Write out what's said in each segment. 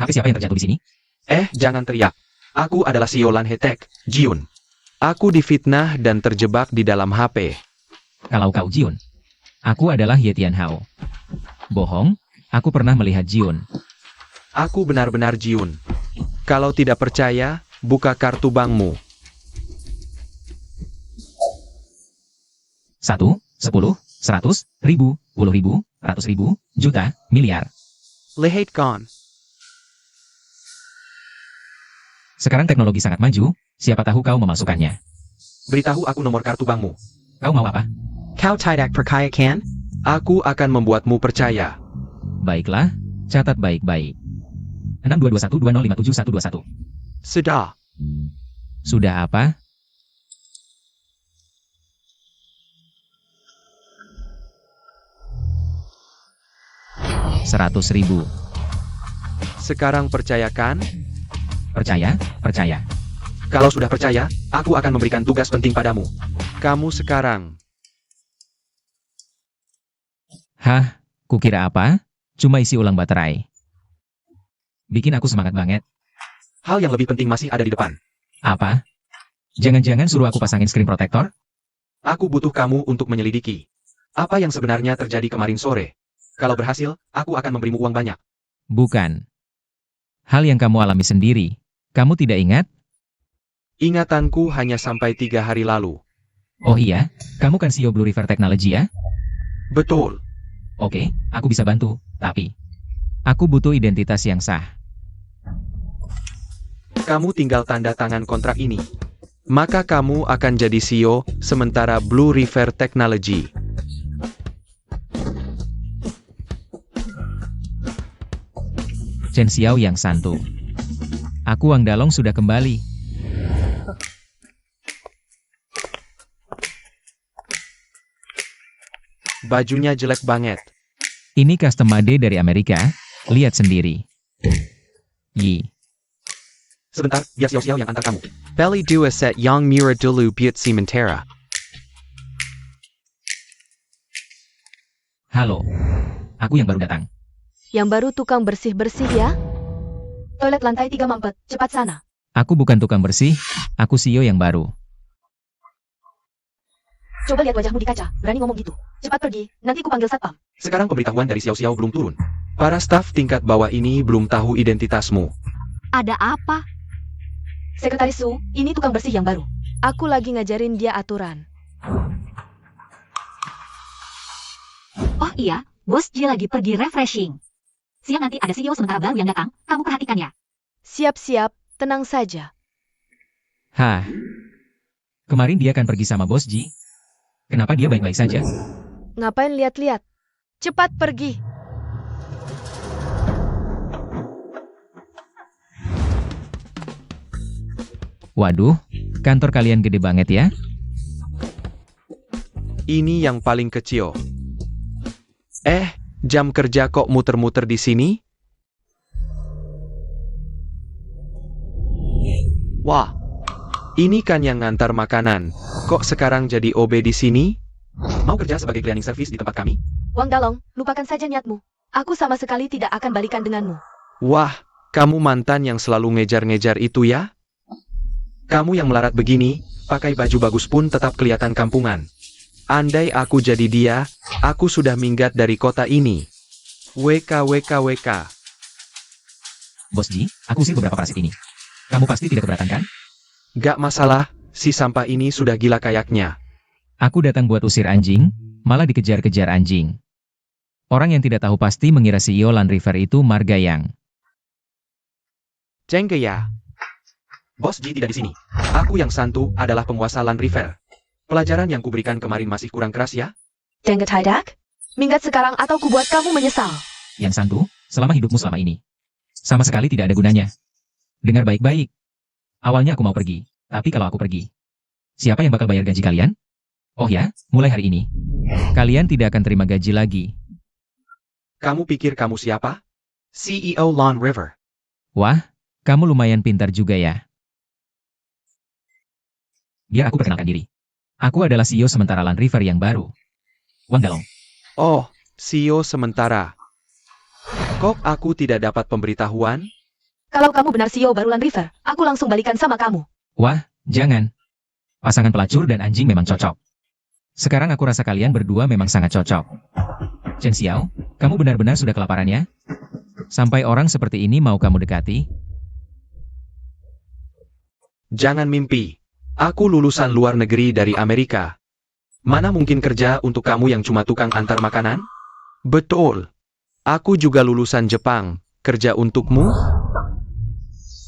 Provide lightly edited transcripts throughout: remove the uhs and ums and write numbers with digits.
HP siapa yang terjatuh di sini? Jangan teriak. Aku adalah CEO Lanhetek, Jiun. Aku difitnah dan terjebak di dalam HP. Kalau kau Jiun. Aku adalah Ye Tianhao. Bohong, aku pernah melihat Jiun. Aku benar-benar Jiun. Kalau tidak percaya, buka kartu bankmu. 1, 10, 100, 1000, 10.000, 100.000, juta, miliar. Lihat gone. Sekarang teknologi sangat maju, siapa tahu kau memasukkannya. Beritahu aku nomor kartu bankmu. Kau mau apa? Kau tidak percaya kan? Aku akan membuatmu percaya. Baiklah, catat baik-baik. 622120572121. Sudah. Sudah apa? Rp100.000. Sekarang percayakan? Percaya, percaya. Kalau sudah percaya, aku akan memberikan tugas penting padamu. Kamu sekarang. Hah, kukira apa? Cuma isi ulang baterai. Bikin aku semangat banget. Hal yang lebih penting masih ada di depan. Apa? Jangan-jangan suruh aku pasangin screen protector? Aku butuh kamu untuk menyelidiki. Apa yang sebenarnya terjadi kemarin sore? Kalau berhasil, aku akan memberimu uang banyak. Bukan. Hal yang kamu alami sendiri. Kamu tidak ingat? Ingatanku hanya sampai 3 hari lalu. Oh iya, kamu kan CEO Blue River Technology ya? Betul. Oke, aku bisa bantu, tapi aku butuh identitas yang sah. Kamu tinggal tanda tangan kontrak ini. Maka kamu akan jadi CEO, sementara Blue River Technology. Chen Xiao yang santu. Aku Wang Dalong sudah kembali. Bajunya jelek banget. Ini custom made dari Amerika, lihat sendiri. Yi. Sebentar, biar Xiao-Xiao yang antar kamu. Beli dua set yang murah dulu buat sementara. Halo. Aku yang baru datang. Yang baru tukang bersih-bersih ya? Toilet lantai 3 mampet, cepat sana. Aku bukan tukang bersih, aku CEO yang baru. Coba lihat wajahmu di kaca, berani ngomong gitu. Cepat pergi, nanti ku panggil satpam. Sekarang pemberitahuan dari Xiao-Xiao belum turun. Para staf tingkat bawah ini belum tahu identitasmu. Ada apa? Sekretaris Su, ini tukang bersih yang baru. Aku lagi ngajarin dia aturan. Oh iya, Bos Ji lagi pergi refreshing. Siang nanti ada CEO sementara baru yang datang, kamu perhatikan ya. Siap-siap, tenang saja. Hah. Kemarin dia kan pergi sama Bos Ji. Kenapa dia baik-baik saja? Ngapain lihat-lihat? Cepat pergi. Waduh, kantor kalian gede banget ya? Ini yang paling kecil. Jam kerja kok muter-muter di sini? Wah, ini kan yang ngantar makanan. Kok sekarang jadi OB di sini? Mau kerja sebagai cleaning service di tempat kami? Wang Dalong, lupakan saja niatmu. Aku sama sekali tidak akan balikan denganmu. Wah, kamu mantan yang selalu ngejar-ngejar itu ya? Kamu yang melarat begini, pakai baju bagus pun tetap kelihatan kampungan. Andai aku jadi dia, aku sudah minggat dari kota ini. WK. Bos Ji, aku usir beberapa parasit ini. Kamu pasti tidak keberatan kan? Gak masalah, si sampah ini sudah gila kayaknya. Aku datang buat usir anjing, malah dikejar-kejar anjing. Orang yang tidak tahu pasti mengira CEO Land River itu Margayang. Jengke ya. Bos Ji tidak di sini. Aku yang santu adalah penguasa Land River. Pelajaran yang kuberikan kemarin masih kurang keras ya? Jangan tidak. Minggat sekarang atau ku buat kamu menyesal. Yang santu, selama hidupmu selama ini. Sama sekali tidak ada gunanya. Dengar baik-baik. Awalnya aku mau pergi, tapi kalau aku pergi, siapa yang bakal bayar gaji kalian? Oh ya, mulai hari ini, kalian tidak akan terima gaji lagi. Kamu pikir kamu siapa? CEO Land River. Wah, kamu lumayan pintar juga ya. Biar aku perkenalkan diri. Aku adalah CEO sementara Land River yang baru. Wang Dalong. Oh, CEO sementara. Kok aku tidak dapat pemberitahuan? Kalau kamu benar CEO baru Land River, aku langsung balikan sama kamu. Wah, jangan. Pasangan pelacur dan anjing memang cocok. Sekarang aku rasa kalian berdua memang sangat cocok. Chen Xiao, kamu benar-benar sudah kelaparan ya? Sampai orang seperti ini mau kamu dekati? Jangan mimpi. Aku lulusan luar negeri dari Amerika. Mana mungkin kerja untuk kamu yang cuma tukang antar makanan? Betul. Aku juga lulusan Jepang. Kerja untukmu?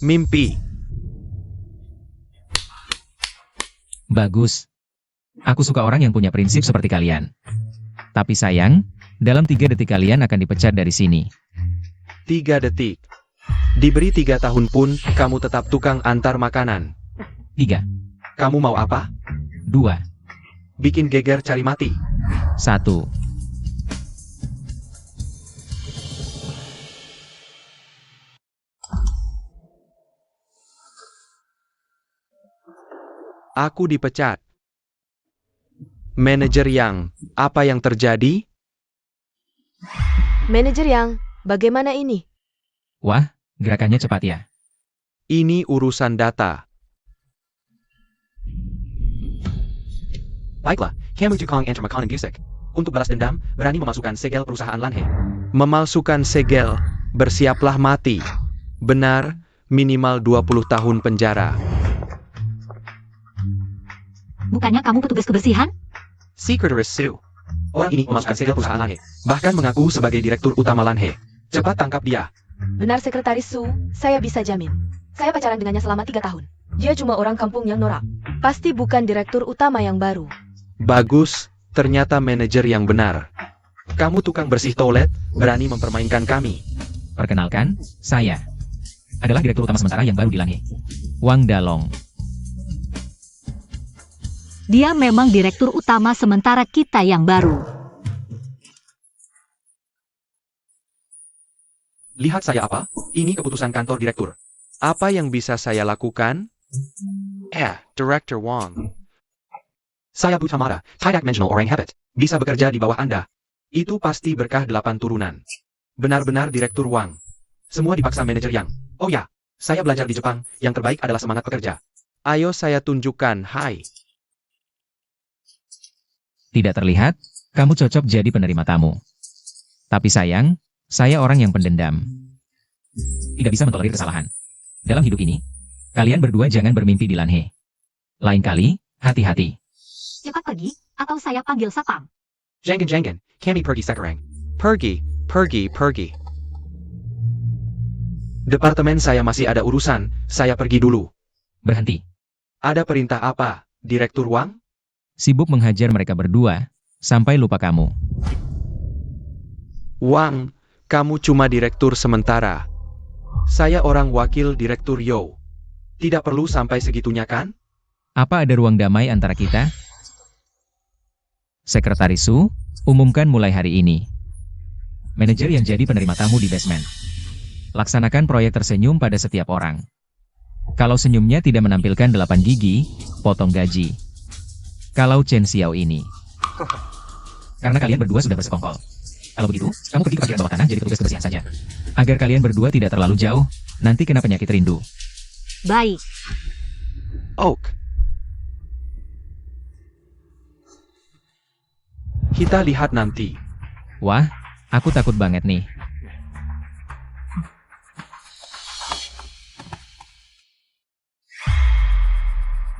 Mimpi. Bagus. Aku suka orang yang punya prinsip seperti kalian. Tapi sayang, dalam 3 detik kalian akan dipecat dari sini. 3 detik. Diberi 3 tahun pun, kamu tetap tukang antar makanan. 3, Kamu mau apa? 2, Bikin geger cari mati. 1. Aku dipecat. Manajer Yang, apa yang terjadi? Manajer Yang, bagaimana ini? Wah, gerakannya cepat ya. Ini urusan data. Baiklah, kamu tukang antar makanan busuk. Untuk balas dendam, berani memasukkan segel perusahaan Lanhe. Memalsukan segel, bersiaplah mati. Benar, minimal 20 tahun penjara. Bukannya kamu petugas kebersihan? Secretaris Sue. Orang ini memasukkan segel perusahaan Lanhe. Bahkan mengaku sebagai direktur utama Lanhe. Cepat tangkap dia. Benar Sekretaris Su, saya bisa jamin. Saya pacaran dengannya selama 3 tahun. Dia cuma orang kampung yang norak. Pasti bukan direktur utama yang baru. Bagus, ternyata manajer yang benar. Kamu tukang bersih toilet, berani mempermainkan kami. Perkenalkan, saya adalah direktur utama sementara yang baru di Lanhe. Wang Dalong. Dia memang direktur utama sementara kita yang baru. Lihat saya apa? Ini keputusan kantor direktur. Apa yang bisa saya lakukan? Director Wang. Saya Butamara, tidak mengenal orang hebat. Bisa bekerja di bawah Anda. Itu pasti berkah 8 turunan. Benar-benar Direktur Wang. Semua dipaksa manajer Yang. Oh ya, saya belajar di Jepang, yang terbaik adalah semangat pekerja. Ayo saya tunjukkan, hai. Tidak terlihat, kamu cocok jadi penerima tamu. Tapi sayang, saya orang yang pendendam. Tidak bisa mentolerir kesalahan. Dalam hidup ini, kalian berdua jangan bermimpi di Lanhe. Lain kali, hati-hati. Cepat pergi, atau saya panggil satpam. Jangan, kami pergi sekarang. Pergi. Departemen saya masih ada urusan, saya pergi dulu. Berhenti. Ada perintah apa, Direktur Wang? Sibuk menghajar mereka berdua, sampai lupa kamu. Wang, kamu cuma direktur sementara. Saya orang wakil Direktur Yo. Tidak perlu sampai segitunya kan? Apa ada ruang damai antara kita? Sekretaris Su, umumkan mulai hari ini. Manajer yang jadi penerima tamu di basement. Laksanakan proyek tersenyum pada setiap orang. Kalau senyumnya tidak menampilkan 8 gigi, potong gaji. Kalau Chen Xiao ini. Karena kalian berdua sudah bersekongkol. Kalau begitu, kamu pergi ke parkiran bawah tanah jadi petugas kebersihan saja. Agar kalian berdua tidak terlalu jauh, nanti kena penyakit rindu. Baik. Oak. Kita lihat nanti. Wah, aku takut banget nih.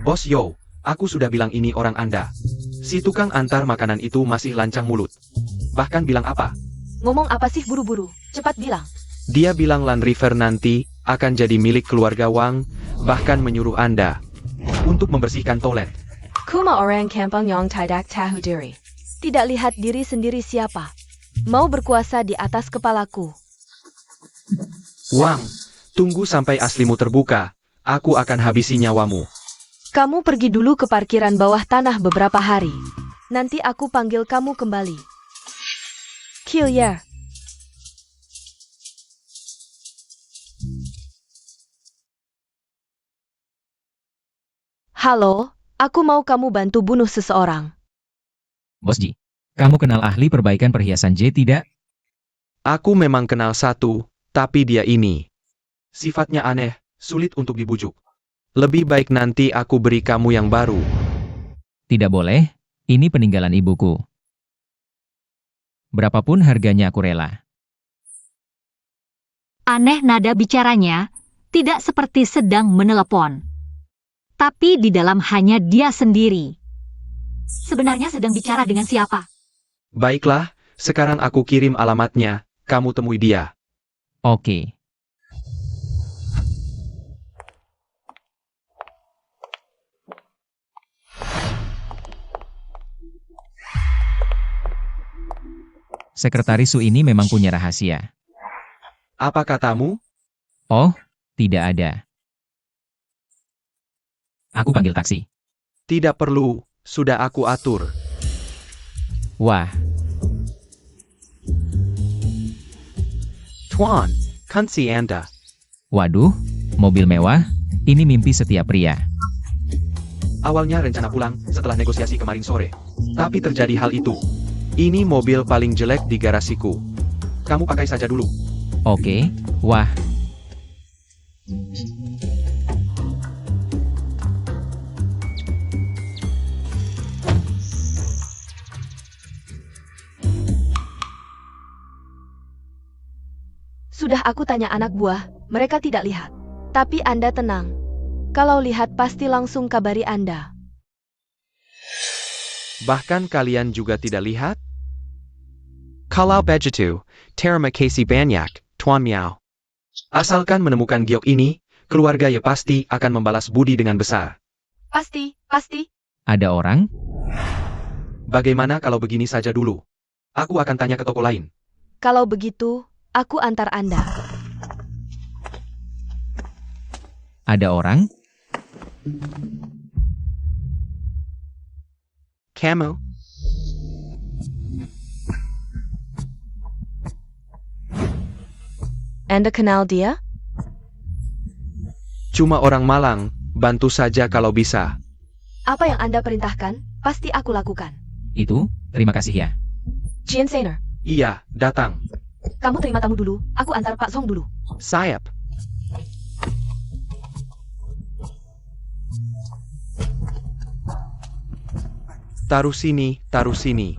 Bos Yo, aku sudah bilang ini orang Anda. Si tukang antar makanan itu masih lancang mulut. Bahkan bilang apa? Ngomong apa sih buru-buru? Cepat bilang. Dia bilang Land River nanti akan jadi milik keluarga Wang, bahkan menyuruh Anda untuk membersihkan toilet. Kuma orang kampung yang tidak tahu diri. Tidak lihat diri sendiri siapa. Mau berkuasa di atas kepalaku. Wang, tunggu sampai aslimu terbuka. Aku akan habisi nyawamu. Kamu pergi dulu ke parkiran bawah tanah beberapa hari. Nanti aku panggil kamu kembali. Kill ya. Halo, aku mau kamu bantu bunuh seseorang. Bos Ji, kamu kenal ahli perbaikan perhiasan J tidak? Aku memang kenal satu, tapi dia ini. Sifatnya aneh, sulit untuk dibujuk. Lebih baik nanti aku beri kamu yang baru. Tidak boleh, ini peninggalan ibuku. Berapapun harganya aku rela. Aneh nada bicaranya, tidak seperti sedang menelepon. Tapi di dalam hanya dia sendiri. Sebenarnya sedang bicara dengan siapa? Baiklah, sekarang aku kirim alamatnya, kamu temui dia. Oke. Sekretaris Su ini memang punya rahasia. Apa katamu? Oh, tidak ada. Aku panggil taksi. Tidak perlu, sudah aku atur. Wah, Tuan, kan si Anda. waduh, mobil mewah, ini mimpi setiap pria. Awalnya rencana pulang setelah negosiasi kemarin sore. Tapi terjadi hal itu. Ini mobil paling jelek di garasiku. Kamu pakai saja dulu. Oke, wah. Sudah aku tanya anak buah, mereka tidak lihat. Tapi Anda tenang. Kalau lihat pasti langsung kabari Anda. Bahkan kalian juga tidak lihat? Kalau begitu, terima kasih banyak, Tuan Miao. Asalkan menemukan giok ini, keluarga ya pasti akan membalas budi dengan besar. Pasti, pasti. Ada orang? Bagaimana kalau begini saja dulu? Aku akan tanya ke toko lain. Kalau begitu, aku antar Anda. Ada orang? Kamu? Anda kenal dia? Cuma orang Malang, bantu saja kalau bisa. Apa yang Anda perintahkan, pasti aku lakukan. Itu, terima kasih ya. Jian Sainer, Iya, datang. kamu terima tamu dulu, aku antar Pak Song dulu. Sayap. Taruh sini, taruh sini.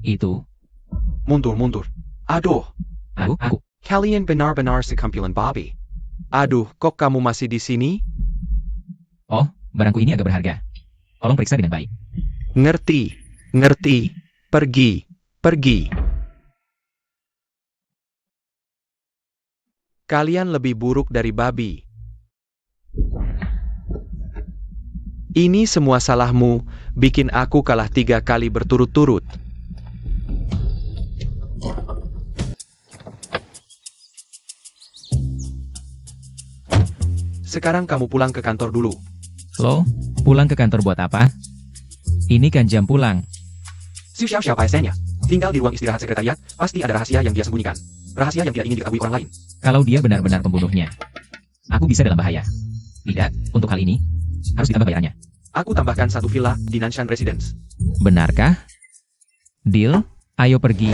Itu. Mundur, mundur. Aduh, Aku. kalian benar-benar sekumpulan babi. Aduh, kok kamu masih di sini? Oh, barangku ini agak berharga. Tolong periksa dengan baik. Ngerti, ngerti. Pergi, pergi. Kalian lebih buruk dari babi. Ini semua salahmu, bikin aku kalah 3 kali berturut-turut. Sekarang kamu pulang ke kantor dulu. Lo, pulang ke kantor buat apa? Ini kan jam pulang. Siapa esennya? Tinggal di ruang istirahat sekretariat, pasti ada rahasia yang dia sembunyikan. Rahasia yang tidak ingin diketahui orang lain. Kalau dia benar-benar pembunuhnya, aku bisa dalam bahaya. Tidak, untuk hal ini, harus ditambah bayarannya. Aku tambahkan 1 villa di Nanshan Residence. Benarkah? Deal, ayo pergi.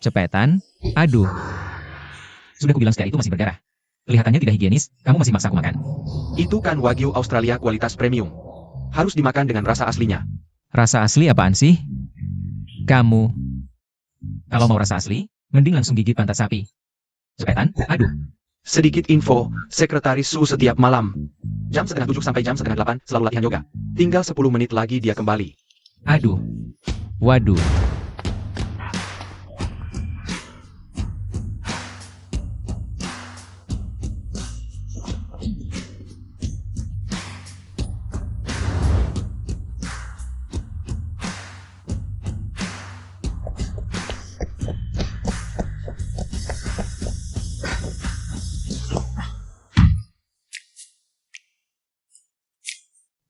Cepetan, aduh. Sudah kubilang setia itu masih berdarah. Kelihatannya tidak higienis, kamu masih maksa aku makan. Itu kan Wagyu Australia kualitas premium. Harus dimakan dengan rasa aslinya. Rasa asli apaan sih? Kamu. Kalau mau rasa asli, mending langsung gigit pantat sapi. Cepetan, aduh. Sedikit info, Sekretaris Su setiap malam. Jam 7:30 sampai jam 7:30 selalu latihan yoga. Tinggal 10 menit lagi dia kembali. Aduh. Waduh.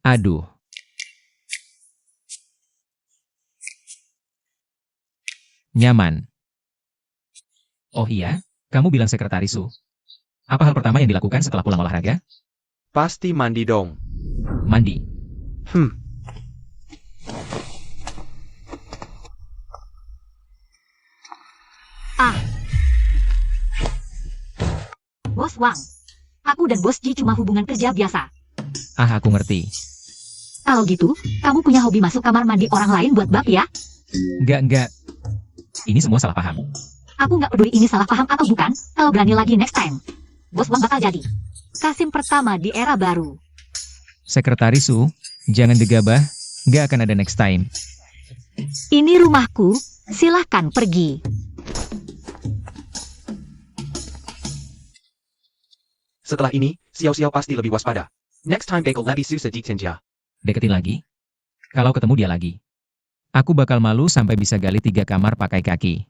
Aduh. Nyaman. Oh iya, kamu bilang sekretaris Su. Apa hal pertama yang dilakukan setelah pulang olahraga? Pasti mandi dong. Mandi. Bos Wang, aku dan Bos Ji cuma hubungan kerja biasa. Aku ngerti. Kalau gitu, kamu punya hobi masuk kamar mandi orang lain buat bab ya? Enggak. Ini semua salah paham. Aku nggak peduli ini salah paham atau bukan, kalau berani lagi next time. Bos Wang bakal jadi Kasim pertama di era baru. Sekretaris Su, jangan gegabah, nggak akan ada next time. Ini rumahku, silahkan pergi. Setelah ini, Xiao Xiao pasti lebih waspada. Next time bakal lebih susah ditinja. Deketin lagi. Kalau ketemu dia lagi. Aku bakal malu sampai bisa gali 3 kamar pakai kaki.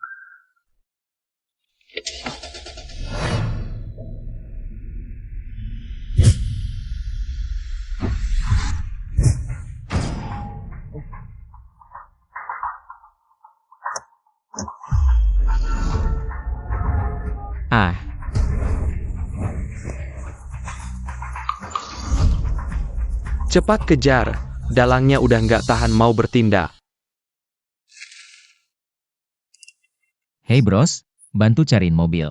Cepat kejar, dalangnya udah nggak tahan mau bertindak. Hey bros, bantu cariin mobil.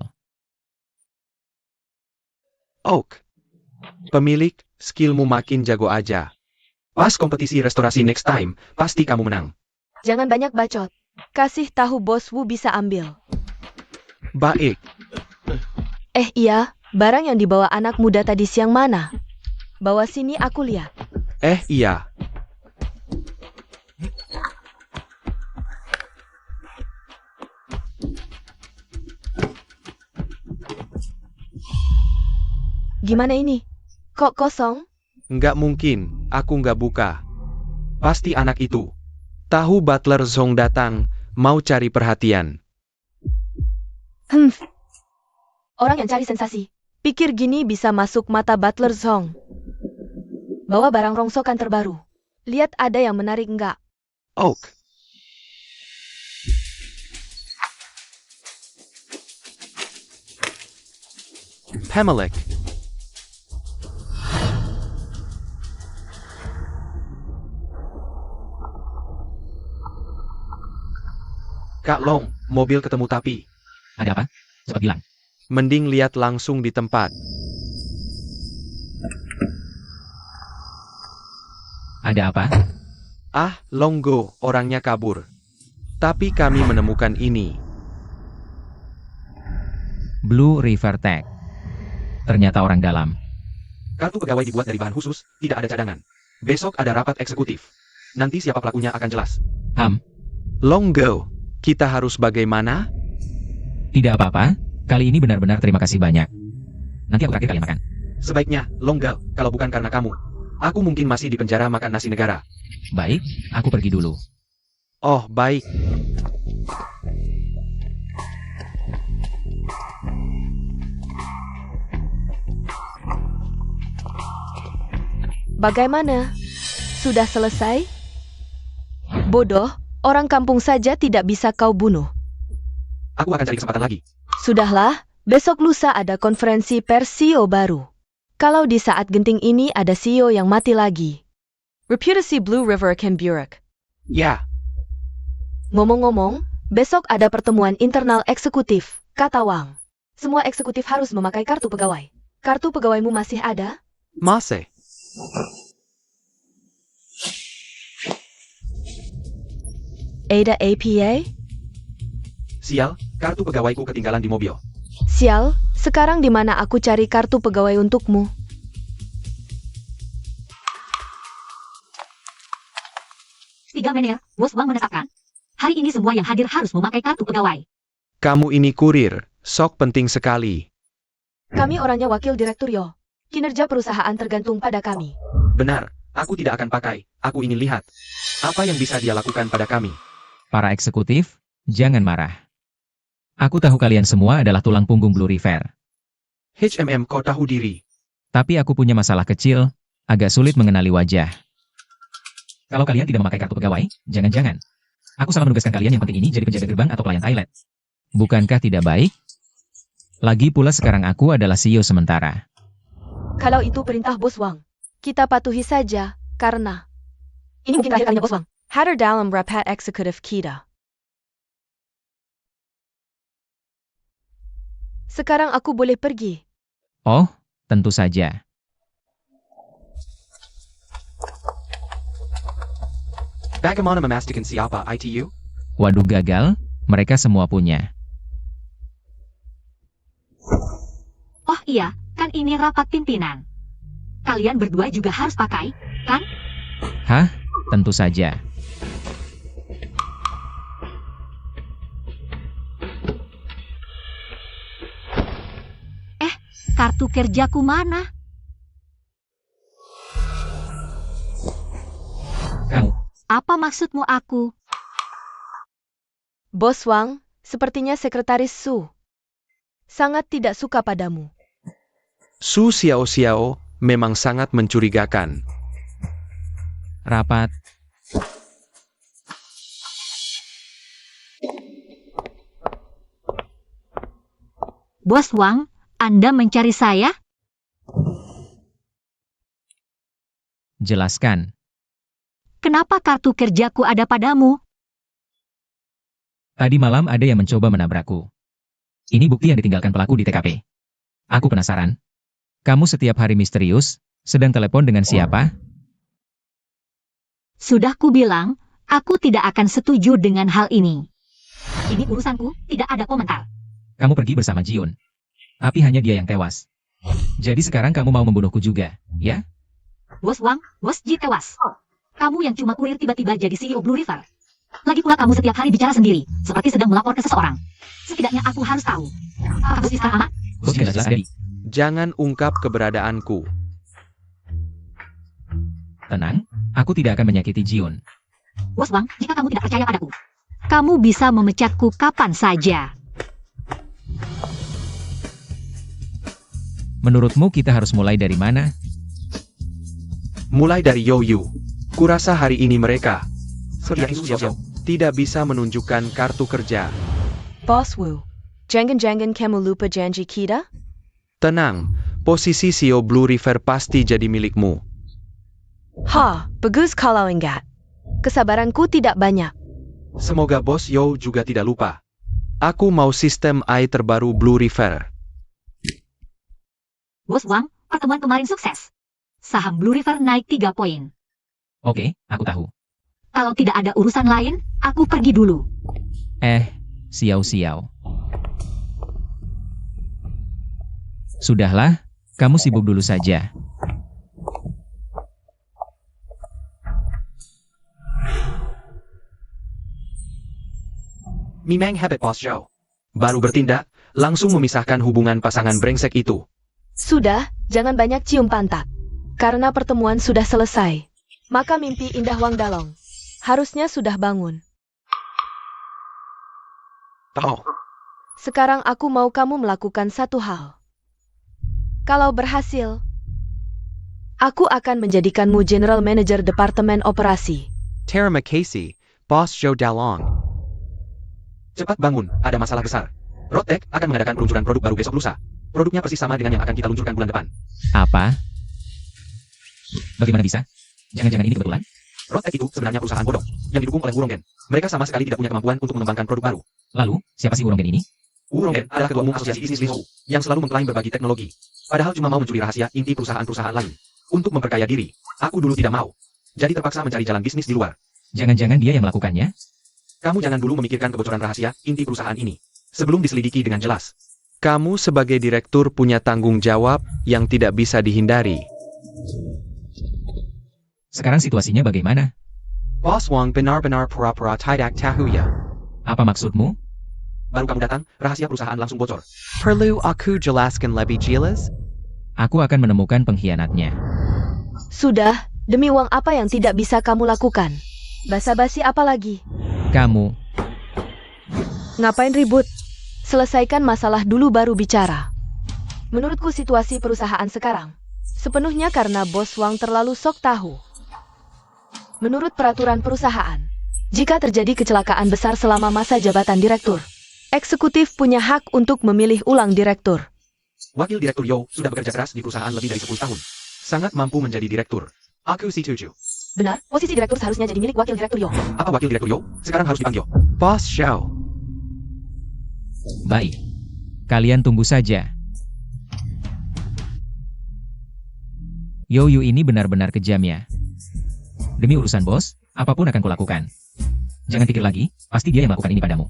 Oak. Pemilik, skillmu makin jago aja. Pas kompetisi restorasi next time, pasti kamu menang. Jangan banyak bacot. Kasih tahu Bos Wu bisa ambil. Baik. Iya, barang yang dibawa anak muda tadi siang mana? Bawa sini aku lihat. Iya. Gimana ini? Kok kosong? Nggak mungkin, aku nggak buka. Pasti anak itu. Tahu Butler Zhong datang, mau cari perhatian. Orang yang cari sensasi. Pikir gini bisa masuk mata Butler Zhong. Bawa barang rongsokan terbaru. Lihat ada yang menarik enggak? Oak. Pamelek. Kak Long, mobil ketemu tapi. Ada apa? Cepat bilang. Mending lihat langsung di tempat. Ada apa? Longgo, orangnya kabur. Tapi kami menemukan ini. Blue River Tech. Ternyata orang dalam. Kartu pegawai dibuat dari bahan khusus, tidak ada cadangan. Besok ada rapat eksekutif. Nanti siapa pelakunya akan jelas. Longgo, kita harus bagaimana? Tidak apa-apa. Kali ini benar-benar terima kasih banyak. Nanti aku traktir kalian makan. Sebaiknya, Longgo, kalau bukan karena kamu. Aku mungkin masih di penjara makan nasi negara. Baik, aku pergi dulu. Oh, baik. Bagaimana? Sudah selesai? Bodoh, orang kampung saja tidak bisa kau bunuh. Aku akan cari kesempatan lagi. Sudahlah, besok lusa ada konferensi pers CEO baru. Kalau di saat genting ini ada CEO yang mati lagi. Reputasi Blue River Ken Burek. Ya. Ngomong-ngomong, besok ada pertemuan internal eksekutif, kata Wang. Semua eksekutif harus memakai kartu pegawai. Kartu pegawaimu masih ada? Masih. Ada APA? Sial, kartu pegawaiku ketinggalan di mobil. Sial, sekarang di mana aku cari kartu pegawai untukmu? Tiga menit, Bos Wang menetapkan. Hari ini semua yang hadir harus memakai kartu pegawai. Kamu ini kurir, sok penting sekali. Kami orangnya wakil direktur Yo. Kinerja perusahaan tergantung pada kami. Benar, aku tidak akan pakai. Aku ingin lihat apa yang bisa dia lakukan pada kami. Para eksekutif, jangan marah. Aku tahu kalian semua adalah tulang punggung Blue River. Kau tahu diri. Tapi aku punya masalah kecil, agak sulit mengenali wajah. Kalau kalian tidak memakai kartu pegawai, jangan-jangan. Aku salah menugaskan kalian yang penting ini jadi penjaga gerbang atau pelayan toilet. Bukankah tidak baik? Lagi pula sekarang aku adalah CEO sementara. Kalau itu perintah Bos Wang, kita patuhi saja, karena ini mungkin terakhir kalinya Bos Wang. Hadir dalam rapat eksekutif kita. Sekarang aku boleh pergi. Oh, tentu saja. Bagaimana memastikan siapa ITU? Waduh gagal, mereka semua punya. Oh iya, kan ini rapat pimpinan. Kalian berdua juga harus pakai, kan? Hah? Tentu saja. Kartu kerjaku mana? Kamu, Apa maksudmu aku? Bos Wang, sepertinya sekretaris Su sangat tidak suka padamu. Su Xiao Xiao memang sangat mencurigakan. rapat. Bos Wang, Anda mencari saya? Jelaskan. Kenapa kartu kerjaku ada padamu? Tadi malam ada yang mencoba menabrakku. Ini bukti yang ditinggalkan pelaku di TKP. Aku penasaran. Kamu setiap hari misterius, sedang telepon dengan siapa? Sudah kubilang, aku tidak akan setuju dengan hal ini. Ini urusanku, tidak ada komentar. Kamu pergi bersama Jiun. Tapi hanya dia yang tewas. Jadi sekarang kamu mau membunuhku juga, ya? Bos Wang, Bos Ji tewas. Kamu yang cuma kurir tiba-tiba jadi CEO Blue River. Lagi pula kamu setiap hari bicara sendiri, seperti sedang melapor ke seseorang. Setidaknya aku harus tahu. Apa Bos sekarang aman? Bos tidak jelas ada di. Jangan ungkap keberadaanku. Tenang, aku tidak akan menyakiti Jiun. Bos Wang, jika kamu tidak percaya padaku, kamu bisa memecatku kapan saja. Menurutmu kita harus mulai dari mana? Mulai dari Youyu. Kurasa hari ini mereka tidak bisa menunjukkan kartu kerja. Bos Wu, jangan-jangan kamu lupa janji kita? Tenang, posisi CEO Blue River pasti jadi milikmu. Bagus kalau enggak. Kesabaranku tidak banyak. Semoga Bos You juga tidak lupa. Aku mau sistem AI terbaru Blue River. Bos Wang, pertemuan kemarin sukses. Saham Blue River naik 3 poin. Oke, aku tahu. Kalau tidak ada urusan lain, aku pergi dulu. Xiao. Sudahlah, kamu sibuk dulu saja. Memang hebat Bos Zhou. Baru bertindak, langsung memisahkan hubungan pasangan brengsek itu. Sudah, jangan banyak cium pantat. Karena pertemuan sudah selesai. Maka mimpi indah Wang Dalong harusnya sudah bangun. Tahu. Sekarang aku mau kamu melakukan satu hal. Kalau berhasil, aku akan menjadikanmu General Manager Departemen Operasi. Terima kasih, Bos Zhou Dalong. Cepat bangun, ada masalah besar. Rotek akan mengadakan peluncuran produk baru besok lusa. Produknya persis sama dengan yang akan kita luncurkan bulan depan. Apa? Bagaimana bisa? Jangan-jangan ini kebetulan? Rotek itu sebenarnya perusahaan bodong yang didukung oleh Wuronggen. Mereka sama sekali tidak punya kemampuan untuk mengembangkan produk baru. Lalu, siapa sih Wuronggen ini? Wuronggen adalah ketua umum asosiasi bisnis Lisu yang selalu mengklaim berbagi teknologi. Padahal cuma mau mencuri rahasia inti perusahaan-perusahaan lain. Untuk memperkaya diri, aku dulu tidak mau. Jadi terpaksa mencari jalan bisnis di luar. Jangan-jangan dia yang melakukannya? Kamu jangan dulu memikirkan kebocoran rahasia inti perusahaan ini sebelum diselidiki dengan jelas. Kamu sebagai direktur punya tanggung jawab yang tidak bisa dihindari. Sekarang situasinya bagaimana? Bos Wang benar-benar pura-pura tidak tahu ya. Apa maksudmu? Baru kamu datang, rahasia perusahaan langsung bocor. Perlu aku jelaskan lebih jelas? Aku akan menemukan pengkhianatnya. Sudah, demi uang apa yang tidak bisa kamu lakukan? Basa-basi apa lagi? Kamu, Ngapain ribut? Selesaikan masalah dulu baru bicara. Menurutku situasi perusahaan sekarang sepenuhnya karena Bos Wang terlalu sok tahu. Menurut peraturan perusahaan, jika terjadi kecelakaan besar selama masa jabatan direktur, eksekutif punya hak untuk memilih ulang direktur. Wakil Direktur Yo sudah bekerja keras di perusahaan lebih dari 10 tahun. Sangat mampu menjadi direktur. Aku setuju. Benar, posisi direktur seharusnya jadi milik wakil direktur Yo. Apa wakil direktur Yo sekarang harus dipanggil? Boss Zhou. baik. Kalian tunggu saja. Yoyu ini benar-benar kejam ya. Demi urusan bos, apapun akan kulakukan. Jangan pikir lagi, pasti dia yang melakukan ini padamu.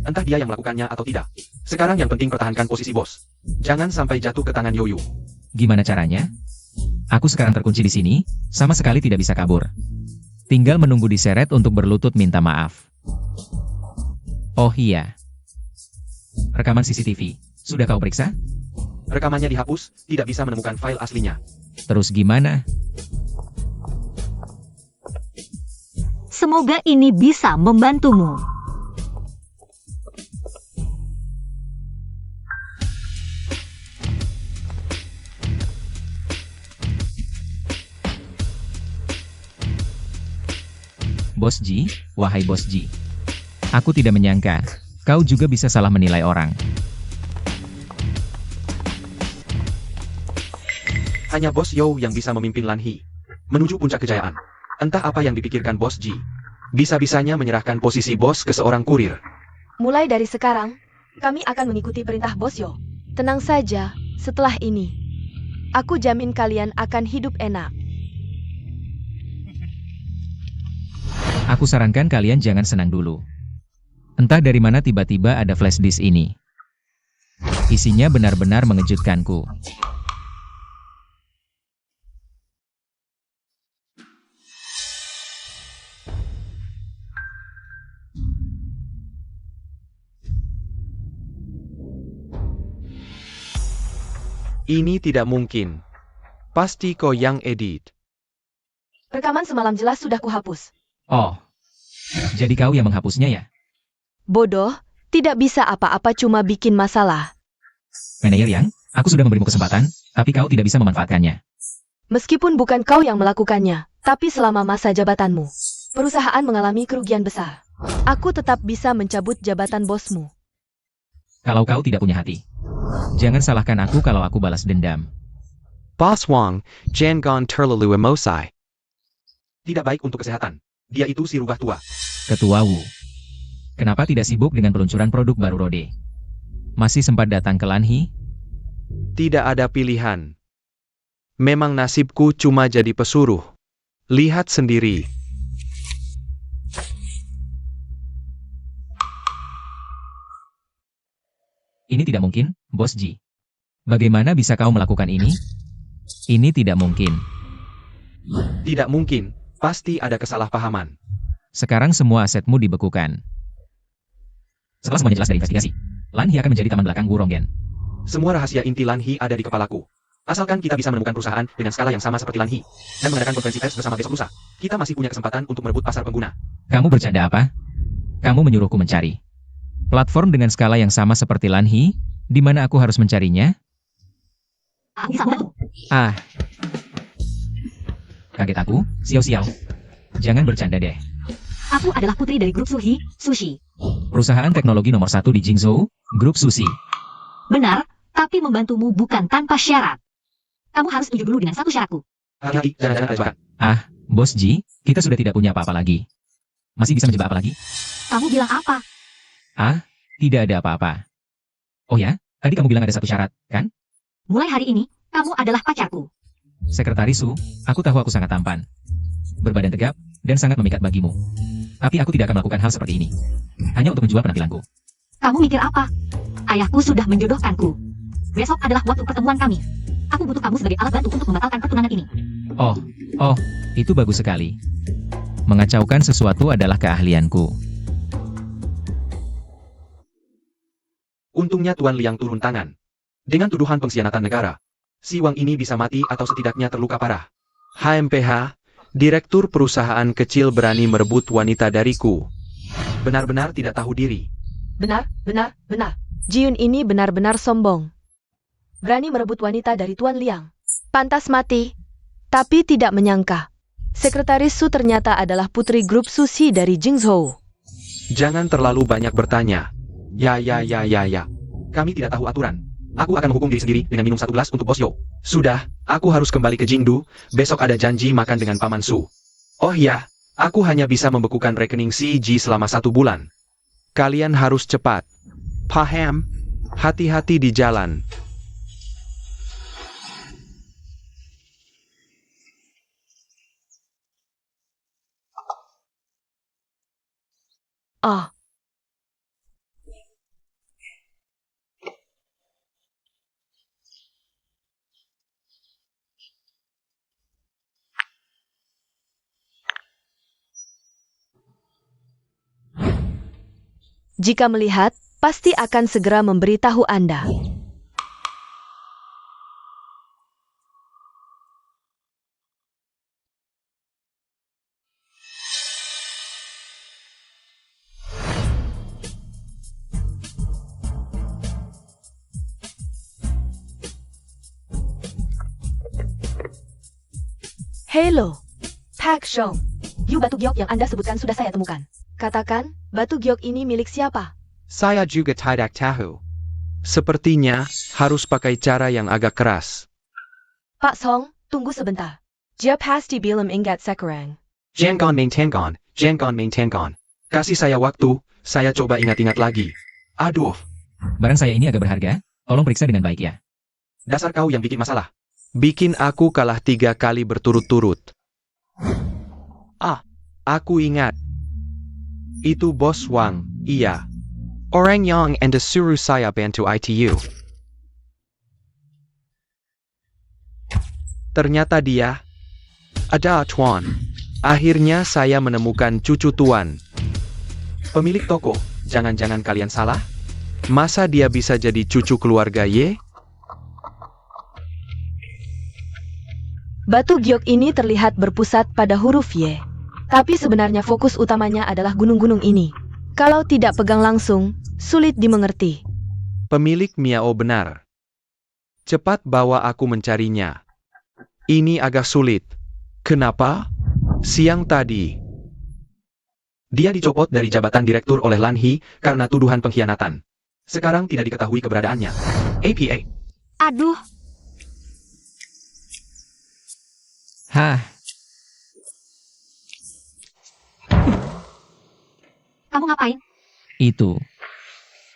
Entah dia yang melakukannya atau tidak. Sekarang yang penting pertahankan posisi bos. Jangan sampai jatuh ke tangan Yoyu. Gimana caranya? Aku sekarang terkunci di sini, sama sekali tidak bisa kabur. Tinggal menunggu diseret untuk berlutut minta maaf. Oh iya. Rekaman CCTV, sudah kau periksa? Rekamannya dihapus, tidak bisa menemukan file aslinya. Terus gimana? Semoga ini bisa membantumu. Bos Ji, wahai Bos Ji. Aku tidak menyangka, kau juga bisa salah menilai orang. Hanya Bos Yo yang bisa memimpin Lanhi menuju puncak kejayaan. Entah apa yang dipikirkan Bos Ji. Bisa-bisanya menyerahkan posisi bos ke seorang kurir. Mulai dari sekarang, kami akan mengikuti perintah Bos Yo. Tenang saja, setelah ini, aku jamin kalian akan hidup enak. Aku sarankan kalian jangan senang dulu. Entah dari mana tiba-tiba ada flash disk ini. Isinya benar-benar mengejutkanku. Ini tidak mungkin. Pasti kau yang edit. Rekaman semalam jelas sudah kuhapus. Oh, jadi kau yang menghapusnya ya? Bodoh, tidak bisa apa-apa cuma bikin masalah. Manajer Yang, aku sudah memberimu kesempatan, tapi kau tidak bisa memanfaatkannya. Meskipun bukan kau yang melakukannya, tapi selama masa jabatanmu, perusahaan mengalami kerugian besar. Aku tetap bisa mencabut jabatan bosmu. Kalau kau tidak punya hati, jangan salahkan aku kalau aku balas dendam. Boss Wang, jangan terlalu emosi. Tidak baik untuk kesehatan. Dia itu si rubah tua. Ketua Wu, kenapa tidak sibuk dengan peluncuran produk baru Rode? Masih sempat datang ke Lanhi? Tidak ada pilihan. Memang nasibku cuma jadi pesuruh. Lihat sendiri. Ini tidak mungkin, Bos Ji. Bagaimana bisa kau melakukan ini? Ini tidak mungkin. Tidak mungkin. Pasti ada kesalahpahaman. Sekarang semua asetmu dibekukan. Setelah semuanya jelas dari investigasi, Lanhi akan menjadi taman belakang Wu Ronggen. Semua rahasia inti Lanhi ada di kepalaku. Asalkan kita bisa menemukan perusahaan dengan skala yang sama seperti Lanhi dan mengadakan konferensi pers bersama besok lusa, kita masih punya kesempatan untuk merebut pasar pengguna. Kamu bercanda apa? Kamu menyuruhku mencari platform dengan skala yang sama seperti Lanhi, di mana aku harus mencarinya? Aku bisa membantu. Ah, kaget aku, Xiao Xiao. Jangan bercanda deh. Aku adalah putri dari grup Sushi. Perusahaan teknologi nomor 1 di Jingzhou, Grup Sushi. Benar, tapi membantumu bukan tanpa syarat. Kamu harus setuju dulu dengan satu syaratku. Hati-hati, jangan-jangan ada jebakan. Ah, Bos Ji, kita sudah tidak punya apa-apa lagi. Masih bisa menjebak apa lagi? Kamu bilang apa? Ah, tidak ada apa-apa. Oh ya, tadi kamu bilang ada satu syarat, kan? Mulai hari ini, kamu adalah pacarku. Sekretaris Su, aku tahu aku sangat tampan, berbadan tegap, dan sangat memikat bagimu. Tapi aku tidak akan melakukan hal seperti ini. Hanya untuk menjual penampilanku. Kamu mikir apa? Ayahku sudah menjodohkanku. Besok adalah waktu pertemuan kami. Aku butuh kamu sebagai alat bantu untuk membatalkan pertunangan ini. Oh, itu bagus sekali. Mengacaukan sesuatu adalah keahlianku. Untungnya Tuan Liang turun tangan. Dengan tuduhan pengkhianatan negara, si Wang ini bisa mati atau setidaknya terluka parah. HMPH, Direktur perusahaan kecil berani merebut wanita dariku. Benar-benar tidak tahu diri. Benar. Jiun ini benar-benar sombong. Berani merebut wanita dari Tuan Liang. Pantas mati. Tapi tidak menyangka. Sekretaris Su ternyata adalah putri grup Sushi dari Jingzhou. Jangan terlalu banyak bertanya. Ya. Kami tidak tahu aturan. Aku akan menghukum diri sendiri dengan minum 1 gelas untuk Bos Yo. Sudah, aku harus kembali ke Jingdu. Besok ada janji makan dengan Paman Su. Oh iya, aku hanya bisa membekukan rekening si Ji selama 1 bulan. Kalian harus cepat. Paham? Hati-hati di jalan. Oh, jika melihat, pasti akan segera memberitahu Anda. Hello, Pak Show. Yu batu giok yang Anda sebutkan sudah saya temukan. Katakan, batu giok ini milik siapa? Saya juga tidak tahu. Sepertinya, harus pakai cara yang agak keras. Pak Song, tunggu sebentar. Dia pasti belum ingat sekarang. Jangan maintain. Kasih saya waktu, saya coba ingat-ingat lagi. Aduh, Barang saya ini agak berharga, tolong periksa dengan baik ya. dasar kau yang bikin masalah. Bikin aku kalah 3 kali berturut-turut. Aku ingat. Itu Bos Wang, iya. Orang yang anda suruh saya bantu ITU. Ternyata dia. Ada Tuan. Akhirnya saya menemukan cucu Tuan. Pemilik toko, jangan-jangan kalian salah? Masa dia bisa jadi cucu keluarga Ye? Batu giok ini terlihat berpusat pada huruf Y. Tapi sebenarnya fokus utamanya adalah gunung-gunung ini. Kalau tidak pegang langsung, sulit dimengerti. Pemilik Miao benar. Cepat bawa aku mencarinya. Ini agak sulit. Kenapa? Siang tadi, dia dicopot dari jabatan direktur oleh Lan He karena tuduhan pengkhianatan. Sekarang tidak diketahui keberadaannya. APA. Aduh, Hah, kamu ngapain? itu.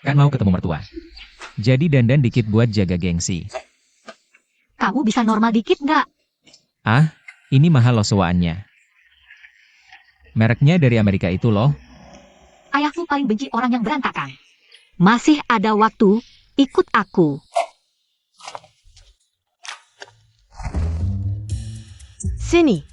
Kan mau ketemu mertua. Jadi dandan dikit buat jaga gengsi. Kamu bisa normal dikit nggak? Ah, ini mahal loh sewaannya. Mereknya dari Amerika itu loh. Ayahku paling benci orang yang berantakan. Masih ada waktu, ikut aku. Sini.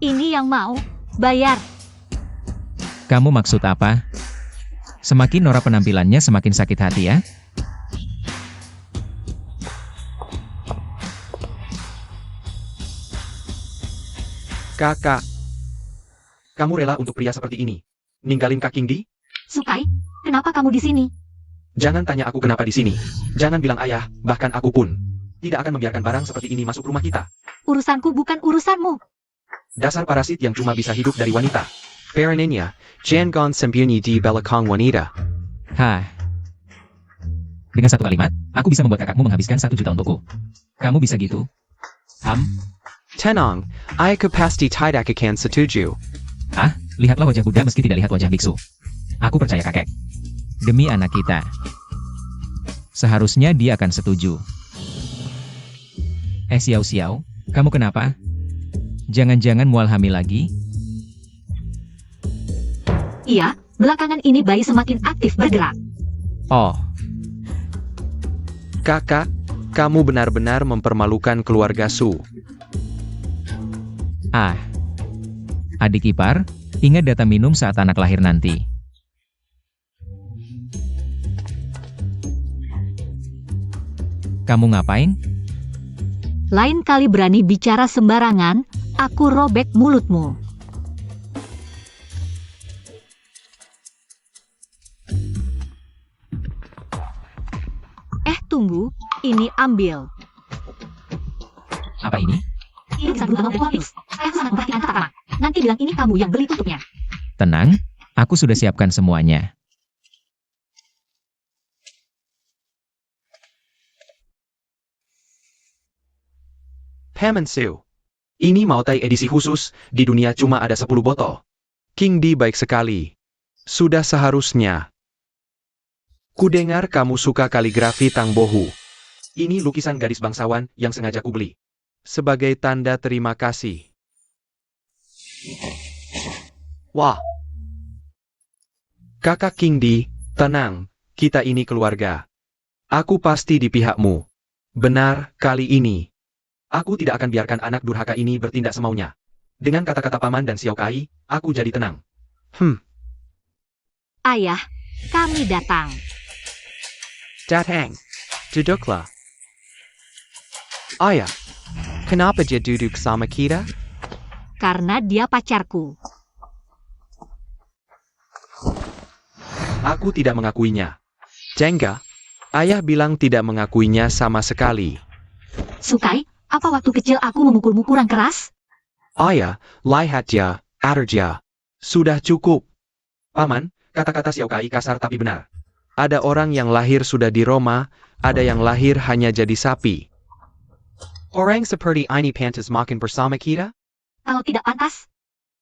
Ini yang mau bayar. Kamu maksud apa? Semakin norak penampilannya semakin sakit hati ya? Kakak. Kamu rela untuk pria seperti ini? Ninggalin Kak Kingdi? Sukai, kenapa kamu di sini? Jangan tanya aku kenapa di sini. Jangan bilang ayah, bahkan aku pun tidak akan membiarkan barang seperti ini masuk rumah kita. Urusanku bukan urusanmu. Dasar parasit yang cuma bisa hidup dari wanita. Baronenya, jangan sembunyi di belakang wanita. Hah. Dengan satu kalimat, aku bisa membuat kakakmu menghabiskan 1 juta untukku. Kamu bisa gitu? Tenang, aku pasti tidak akan setuju. Ah, lihatlah wajah Buddha meski tidak lihat wajah biksu. Aku percaya kakek. Demi anak kita. Seharusnya dia akan setuju. Xiao Xiao, kamu kenapa? Jangan-jangan mual hamil lagi? Iya, belakangan ini bayi semakin aktif bergerak. Oh, Kakak, kamu benar-benar mempermalukan keluarga Su. ah. Adik ipar, ingat data minum saat anak lahir nanti. Kamu ngapain? Lain kali berani bicara sembarangan, aku robek mulutmu. Tunggu, ini ambil. Apa ini? Ini bisa berubah menjadi plus. Saya sangat memperhatikan tata krama. Nanti bilang ini kamu yang beli tutupnya. Tenang, aku sudah siapkan semuanya. Paman Su. Ini Mautai edisi khusus, di dunia cuma ada 10 botol. King Di baik sekali. Sudah seharusnya. Kudengar kamu suka kaligrafi Tang Bohu. Ini lukisan gadis bangsawan yang sengaja kubeli. Sebagai tanda terima kasih. Wah. Kakak King Di, tenang, kita ini keluarga. Aku pasti di pihakmu. Benar, kali ini. Aku tidak akan biarkan anak durhaka ini bertindak semaunya. Dengan kata-kata paman dan Xiao Kai, aku jadi tenang. Ayah, kami datang. Datang. Duduklah. Ayah, kenapa dia duduk sama kita? Karena dia pacarku. Aku tidak mengakuinya. Jengga, ayah bilang tidak mengakuinya sama sekali. Sukai, apa waktu kecil aku memukul-mu kurang keras? Ayah, lihat ya, Arja. Sudah cukup. Paman, kata-kata Xiao Kai kasar tapi benar. Ada orang yang lahir sudah di Roma, ada yang lahir hanya jadi sapi. Orang seperti ini pantas makan bersama kita? Kalau tidak pantas,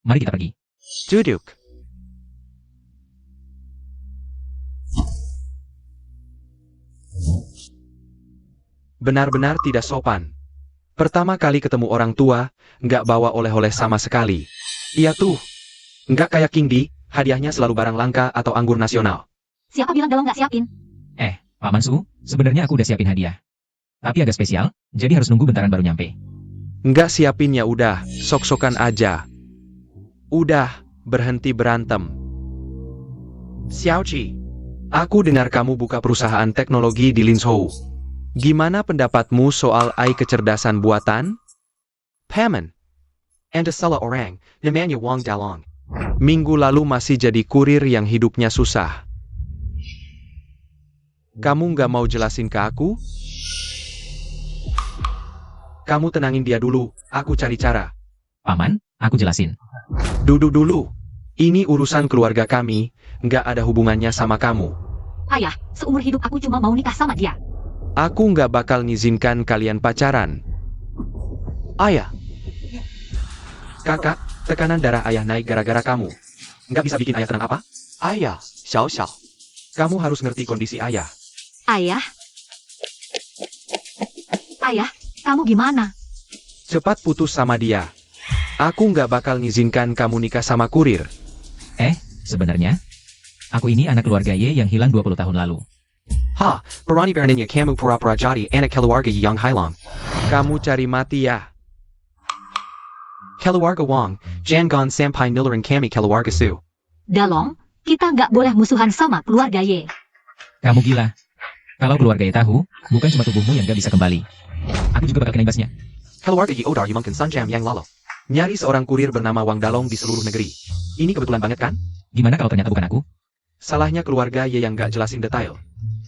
Mari kita pergi. Duduk. Benar-benar tidak sopan. Pertama kali ketemu orang tua, nggak bawa oleh-oleh sama sekali. Iya tuh. Nggak kayak King Di, hadiahnya selalu barang langka atau anggur nasional. siapa bilang Dalong nggak siapin? Paman Su, sebenarnya aku udah siapin hadiah. Tapi agak spesial, jadi harus nunggu bentaran baru nyampe. Nggak siapin ya udah, sok-sokan aja. Udah, berhenti berantem. Xiaoqi, aku dengar kamu buka perusahaan teknologi di Linzhou. Gimana pendapatmu soal AI kecerdasan buatan? Paman. Anda salah orang, namanya Wang Dalong. Minggu lalu masih jadi kurir yang hidupnya susah. Kamu nggak mau jelasin ke aku? Kamu tenangin dia dulu, aku cari cara. Paman, aku jelasin. Duduk dulu. Ini urusan keluarga kami, nggak ada hubungannya sama kamu. Ayah, seumur hidup aku cuma mau nikah sama dia. Aku nggak bakal ngizinkan kalian pacaran. Ayah, Kakak, tekanan darah ayah naik gara-gara kamu. Nggak bisa bikin ayah tenang apa? ayah, Xiao Xiao. Kamu harus ngerti kondisi ayah. Ayah? Ayah, kamu gimana? Cepat putus sama dia. Aku nggak bakal ngizinkan kamu nikah sama kurir. Sebenarnya, aku ini anak keluarga Ye yang hilang 20 tahun lalu. Ha, berani beraninya kamu pura-pura jadi anak keluarga yang hilang. Kamu cari mati ya. Keluarga Wang, jangan sampai nilurin kami keluarga Su. Dalong, kita nggak boleh musuhan sama keluarga Ye. Kamu gila. Kalau keluarga Ye tahu, bukan cuma tubuhmu yang gak bisa kembali. Aku juga bakal kena imbasnya. Keluarga Ye Odar mungkin sanjam yang lalu. Nyari seorang kurir bernama Wang Dalong di seluruh negeri. Ini kebetulan banget kan? Gimana kalau ternyata bukan aku? Salahnya keluarga Ye yang nggak jelasin detail.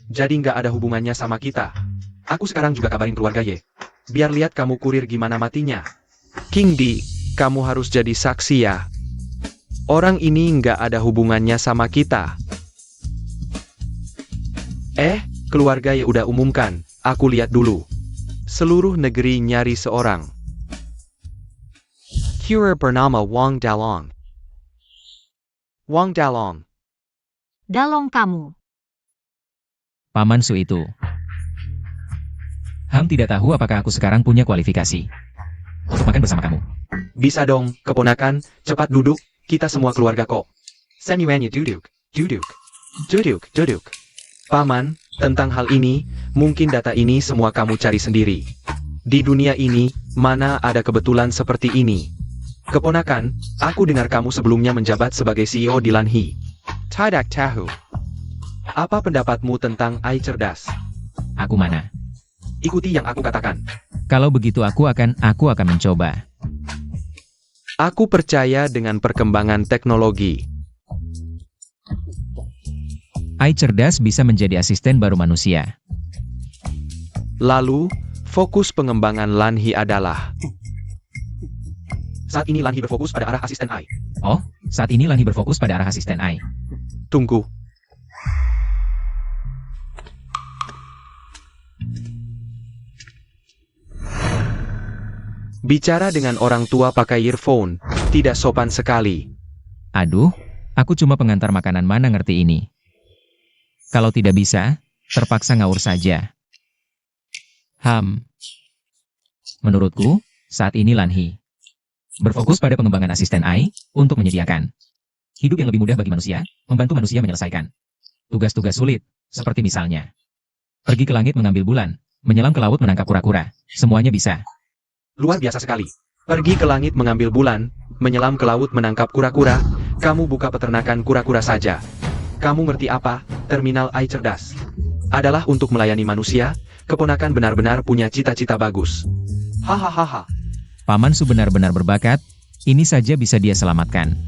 Jadi nggak ada hubungannya sama kita. Aku sekarang juga kabarin keluarga Ye. Biar lihat kamu kurir gimana matinya. King Di, kamu harus jadi saksi ya. Orang ini nggak ada hubungannya sama kita. Keluarga Ye udah umumkan. Aku lihat dulu. Seluruh negeri nyari seorang. Kurir bernama Wang Dalong. Wang Dalong. Dalong kamu. Paman Su itu. Ham tidak tahu apakah aku sekarang punya kualifikasi untuk makan bersama kamu. Bisa dong, keponakan. Cepat duduk. Kita semua keluarga kok. Semuanya duduk, duduk. Duduk, duduk. Paman, tentang hal ini, mungkin data ini semua kamu cari sendiri. Di dunia ini, mana ada kebetulan seperti ini? Keponakan, aku dengar kamu sebelumnya menjabat sebagai CEO di Lanhi. Tidak tahu. Apa pendapatmu tentang AI cerdas? Aku mana? Ikuti yang aku katakan. Kalau begitu aku akan mencoba. Aku percaya dengan perkembangan teknologi. AI cerdas bisa menjadi asisten baru manusia. Lalu, fokus pengembangan Lanhi adalah... Saat ini Lanhi berfokus pada arah asisten AI. Oh, saat ini Lanhi berfokus pada arah asisten AI. Tunggu. Bicara dengan orang tua pakai earphone, tidak sopan sekali. Aduh, aku cuma pengantar makanan, mana ngerti ini. Kalau tidak bisa, terpaksa ngawur saja. Menurutku, saat ini Lanhi berfokus pada pengembangan asisten AI untuk menyediakan hidup yang lebih mudah bagi manusia, membantu manusia menyelesaikan tugas-tugas sulit, seperti misalnya pergi ke langit mengambil bulan, menyelam ke laut menangkap kura-kura, semuanya bisa. Luar biasa sekali. Pergi ke langit mengambil bulan, menyelam ke laut menangkap kura-kura, kamu buka peternakan kura-kura saja. Kamu ngerti apa? Terminal AI cerdas adalah untuk melayani manusia, keponakan benar-benar punya cita-cita bagus. Hahaha. Paman Su benar-benar berbakat, ini saja bisa dia selamatkan.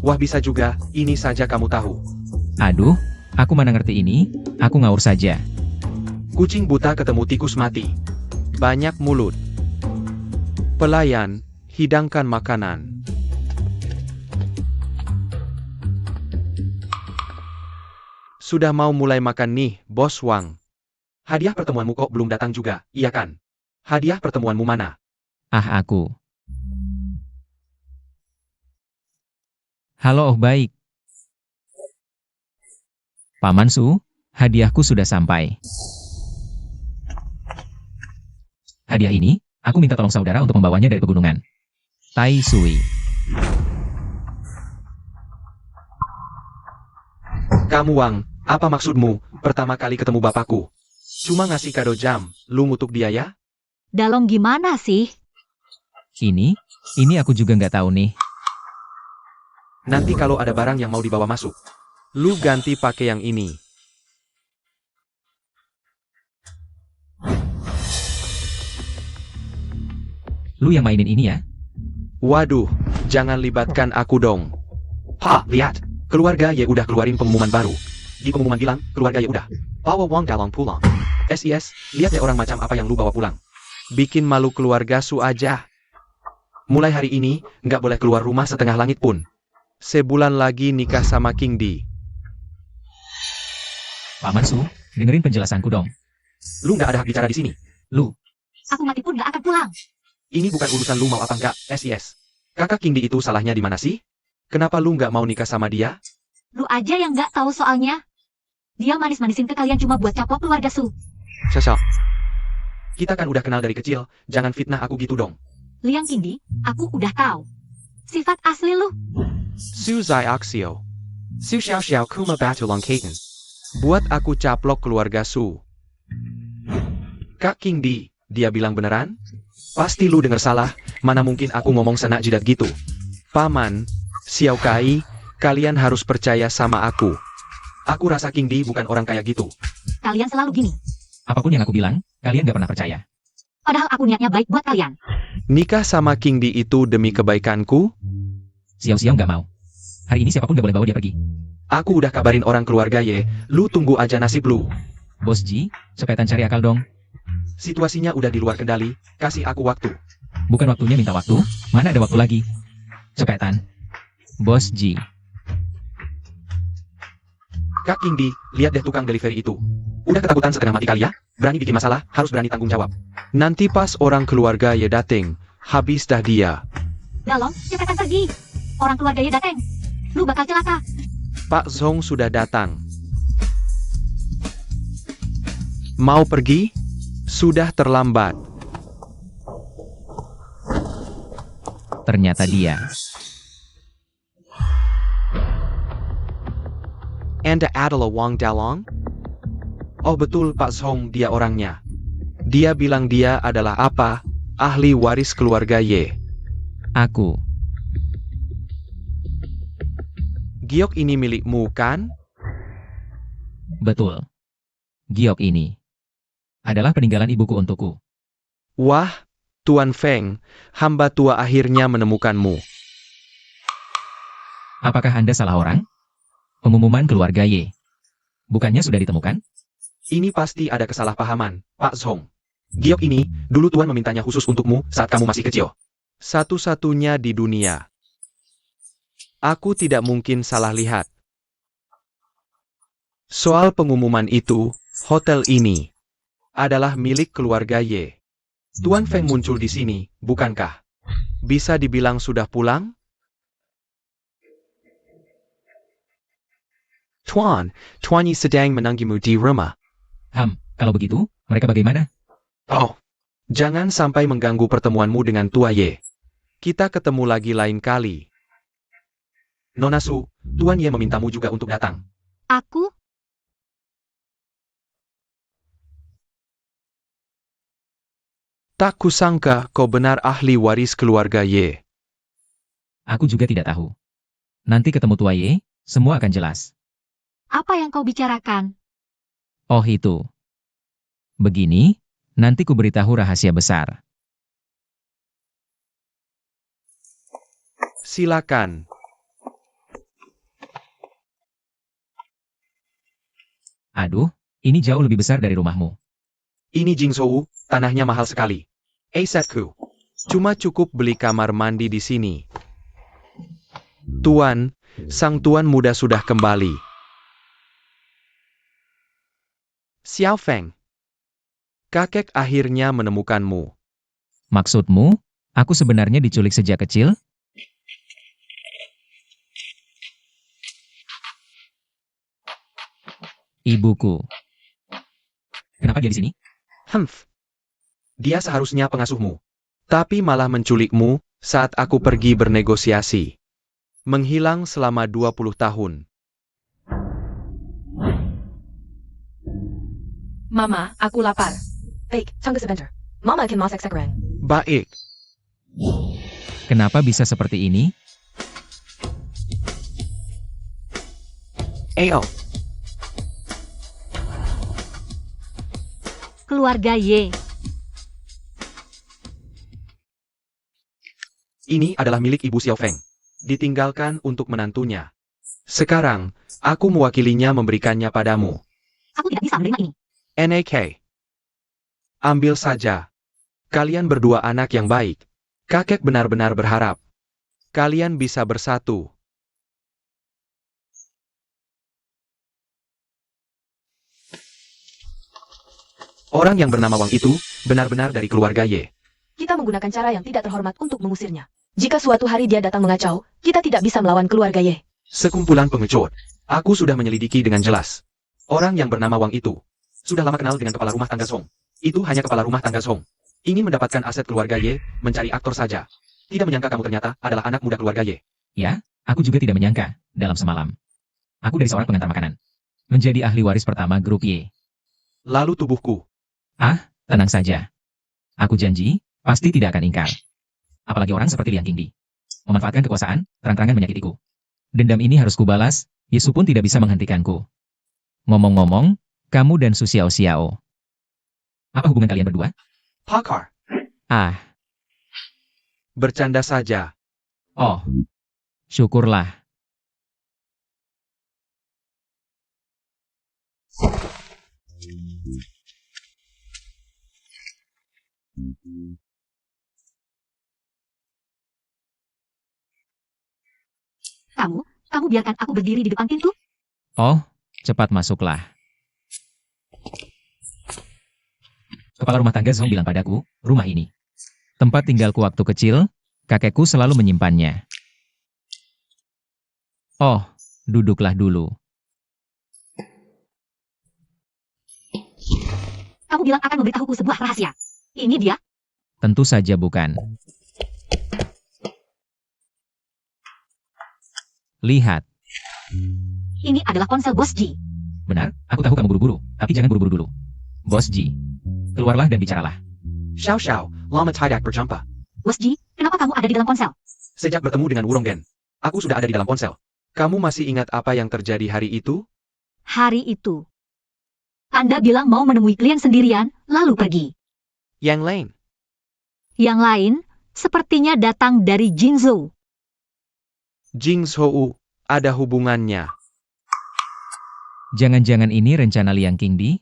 Wah bisa juga, ini saja kamu tahu. Aduh, aku mana ngerti ini, aku ngawur saja. Kucing buta ketemu tikus mati. Banyak mulut. Pelayan, hidangkan makanan. Sudah mau mulai makan nih, Bos Wang. Hadiah pertemuanmu kok belum datang juga, iya kan? Hadiah pertemuanmu mana? Aku. Halo, baik. Paman Su, hadiahku sudah sampai. Hadiah ini, aku minta tolong saudara untuk membawanya dari pegunungan Tai Sui. Kamu Wang, apa maksudmu? Pertama kali ketemu bapakku. Cuma ngasih kado jam, lu ngutuk dia ya? Dalong gimana sih? Ini aku juga nggak tahu nih. Nanti kalau ada barang yang mau dibawa masuk, lu ganti pakai yang ini. Lu yang mainin ini ya? Waduh, jangan libatkan aku dong. Lihat, keluarga Ye udah keluarin pengumuman baru. Di pengumuman bilang, keluarga Ye udah bawa Wang Dalong pulang. SIS, lihat ya orang macam apa yang lu bawa pulang. Bikin malu keluarga Su aja. Mulai hari ini, nggak boleh keluar rumah setengah langit pun. Sebulan lagi nikah sama King Di. Paman Su, dengerin penjelasanku dong. Lu nggak ada hak bicara di sini. Lu, Aku mati pun gak akan pulang. Ini bukan urusan lu mau apa enggak, SIS. Kakak King Di itu salahnya di mana sih? Kenapa lu nggak mau nikah sama dia? Lu aja yang gak tahu soalnya. Dia manis-manisin ke kalian cuma buat capok keluarga Su. Shasha. Kita kan udah kenal dari kecil, jangan fitnah aku gitu dong. Liang Kindi, aku udah tahu. Sifat asli lu. Su Zai Axio. Su Xiao Xiao Kuma Batulong Kaiten. Buat aku caplok keluarga Su. Kak King Di, dia bilang beneran? Pasti lu denger salah, mana mungkin aku ngomong senak jidat gitu. Paman, Xiao Kai, kalian harus percaya sama aku. Aku rasa King Di bukan orang kayak gitu. Kalian selalu gini. apapun yang aku bilang, kalian gak pernah percaya. Padahal aku niatnya baik buat kalian. Nikah sama King Di itu demi kebaikanku? Xiao-Xiao nggak mau. Hari ini siapapun gak boleh bawa dia pergi. Aku udah kabarin orang keluarga Ye, lu tunggu aja nasib lu. Bos Ji, cepetan cari akal dong. Situasinya udah di luar kendali, kasih aku waktu. Bukan waktunya minta waktu, mana ada waktu lagi. Cepetan. Bos Ji. Kak King Di, lihat deh tukang delivery itu. Udah ketakutan setengah mati kali ya? Berani bikin masalah, harus berani tanggung jawab. Nanti pas orang keluarga Ye dateng, habis dah dia. Dalong, cepetan pergi. Orang keluarga Ye dateng. Lu bakal celaka. Pak Zhong sudah datang. Mau pergi? Sudah terlambat. Ternyata dia. Anda adalah Wang Dalong? Oh betul Pak Zhong, dia orangnya. Dia bilang dia adalah apa? Ahli waris keluarga Ye. Aku. Giok ini milikmu kan? Betul. Giok ini adalah peninggalan ibuku untukku. Wah, Tuan Feng, hamba tua akhirnya menemukanmu. Apakah Anda salah orang? Pengumuman keluarga Ye. Bukannya sudah ditemukan? Ini pasti ada kesalahpahaman, Pak Zhong. Giok ini, dulu Tuan memintanya khusus untukmu saat kamu masih kecil. Satu-satunya di dunia. Aku tidak mungkin salah lihat. Soal pengumuman itu, hotel ini adalah milik keluarga Ye. Tuan Feng muncul di sini, bukankah? Bisa dibilang sudah pulang? Tuan Yi sedang menunggumu di rumah. Kalau begitu, mereka bagaimana? Oh, jangan sampai mengganggu pertemuanmu dengan Tua Ye. Kita ketemu lagi lain kali. Nona Su, Tuan Ye memintamu juga untuk datang. Aku? Tak kusangka kau benar ahli waris keluarga Ye. Aku juga tidak tahu. Nanti ketemu Tua Ye, semua akan jelas. Apa yang kau bicarakan? Oh itu. Begini, nanti ku beritahu rahasia besar. Silakan. Aduh, ini jauh lebih besar dari rumahmu. Ini Jingzhou, tanahnya mahal sekali. Setku. Cuma cukup beli kamar mandi di sini. Tuan, sang tuan muda sudah kembali. Xiao Feng. Kakek akhirnya menemukanmu. Maksudmu, aku sebenarnya diculik sejak kecil? Ibuku. Kenapa dia di sini? Dia seharusnya pengasuhmu. Tapi malah menculikmu saat aku pergi bernegosiasi. Menghilang selama 20 tahun. Mama, aku lapar. Baik, tunggu sebentar. Mama akan masak sekarang. Baik. Kenapa bisa seperti ini? Ayo. Keluarga Ye. Ini adalah milik Ibu Xiao Feng. Ditinggalkan untuk menantunya. Sekarang, aku mewakilinya memberikannya padamu. Aku tidak bisa menerima ini. NAK. Ambil saja. Kalian berdua anak yang baik. Kakek benar-benar berharap kalian bisa bersatu. Orang yang bernama Wang itu benar-benar dari keluarga Ye. Kita menggunakan cara yang tidak terhormat untuk mengusirnya. Jika suatu hari dia datang mengacau, kita tidak bisa melawan keluarga Ye. Sekumpulan pengecut. Aku sudah menyelidiki dengan jelas. Orang yang bernama Wang itu sudah lama kenal dengan kepala rumah tangga Song. Itu hanya kepala rumah tangga Song. Ingin mendapatkan aset keluarga Ye, mencari aktor saja. Tidak menyangka kamu ternyata adalah anak muda keluarga Ye. Ya, aku juga tidak menyangka, dalam semalam. Aku dari seorang pengantar makanan. Menjadi ahli waris pertama grup Y. Lalu tubuhku. Tenang saja. Aku janji, pasti tidak akan ingkar. Apalagi orang seperti Liang Qingdi. Memanfaatkan kekuasaan, terang-terangan menyakitiku. Dendam ini harus kubalas, Yesu pun tidak bisa menghentikanku. Ngomong-ngomong, kamu dan Su Xiao Xiao. Apa hubungan kalian berdua? Pakar. Bercanda saja. Oh. Syukurlah. Kamu biarkan aku berdiri di depan pintu? Oh, cepat masuklah. Kepala rumah tangga Zhong bilang padaku, rumah ini. Tempat tinggalku waktu kecil, kakekku selalu menyimpannya. Oh, duduklah dulu. Kamu bilang akan memberitahuku sebuah rahasia. Ini dia? Tentu saja bukan. Lihat. Ini adalah ponsel Bos Ji. Benar, aku tahu kamu buru-buru, tapi jangan buru-buru dulu. Bos Ji, keluarlah dan bicaralah. Xiao Xiao, lama tidak berjumpa. Bos Ji, kenapa kamu ada di dalam ponsel? Sejak bertemu dengan Wuronggen, aku sudah ada di dalam ponsel. Kamu masih ingat apa yang terjadi hari itu? Hari itu. Anda bilang mau menemui klien sendirian, lalu pergi. Yang lain. Yang lain, sepertinya datang dari Jingzhou. Jingzhou, ada hubungannya. Jangan-jangan ini rencana Liang Qingdi?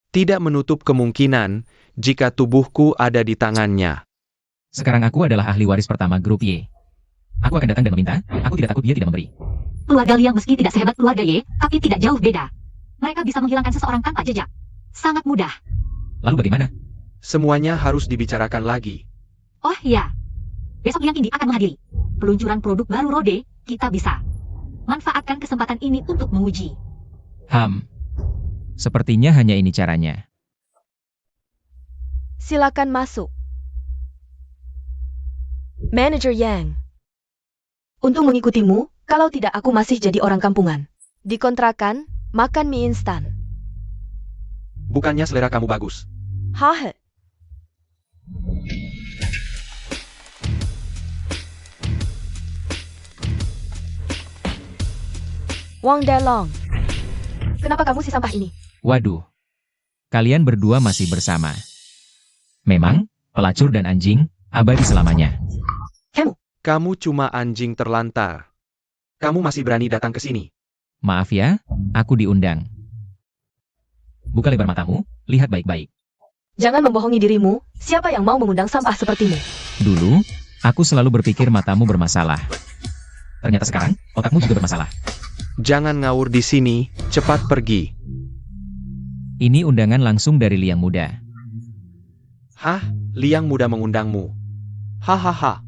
Tidak menutup kemungkinan jika tubuhku ada di tangannya. Sekarang aku adalah ahli waris pertama grup Y. Aku akan datang dan meminta, aku tidak takut dia tidak memberi. Keluarga Liang meski tidak sehebat keluarga Ye, tapi tidak jauh beda. Mereka bisa menghilangkan seseorang tanpa jejak. Sangat mudah. Lalu bagaimana? Semuanya harus dibicarakan lagi. Oh ya, besok Liang Indi akan menghadiri peluncuran produk baru Rode. Kita bisa manfaatkan kesempatan ini untuk menguji. Sepertinya hanya ini caranya. Silakan masuk. Manager Yang. Untuk mengikutimu, kalau tidak aku masih jadi orang kampungan. Dikontrakan, makan mie instan. Bukannya selera kamu bagus. Hahe. Wang Dalong. Kenapa kamu si sampah ini? Waduh. Kalian berdua masih bersama. Memang, pelacur dan anjing, abadi selamanya. Kamu cuma anjing terlantar. Kamu masih berani datang ke sini. Maaf ya, aku diundang. Buka lebar matamu, lihat baik-baik. Jangan membohongi dirimu, siapa yang mau mengundang sampah sepertimu? Dulu, aku selalu berpikir matamu bermasalah. Ternyata sekarang, otakmu juga bermasalah. Jangan ngawur di sini, cepat pergi. Ini undangan langsung dari Liang Muda. Hah? Liang Muda mengundangmu? Hahaha.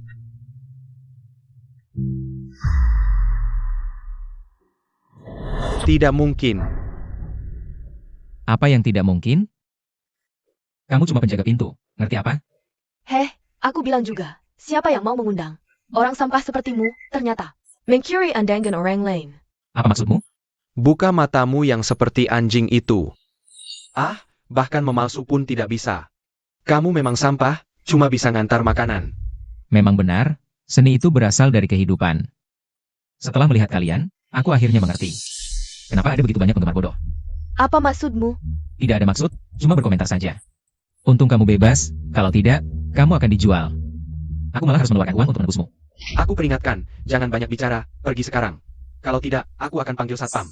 Tidak mungkin. Apa yang tidak mungkin? Kamu cuma penjaga pintu, ngerti apa? Heh, aku bilang juga, siapa yang mau mengundang? Orang sampah sepertimu, ternyata. Mencuri andangan orang lain. Apa maksudmu? Buka matamu yang seperti anjing itu. Ah, bahkan memalsu pun tidak bisa. Kamu memang sampah, cuma bisa ngantar makanan. Memang benar, seni itu berasal dari kehidupan. Setelah melihat kalian, aku akhirnya mengerti. Kenapa ada begitu banyak penggemar bodoh? Apa maksudmu? Tidak ada maksud, cuma berkomentar saja. Untung kamu bebas, kalau tidak, kamu akan dijual. Aku malah harus mengeluarkan uang untuk menebusmu. Aku peringatkan, jangan banyak bicara, pergi sekarang. Kalau tidak, aku akan panggil satpam.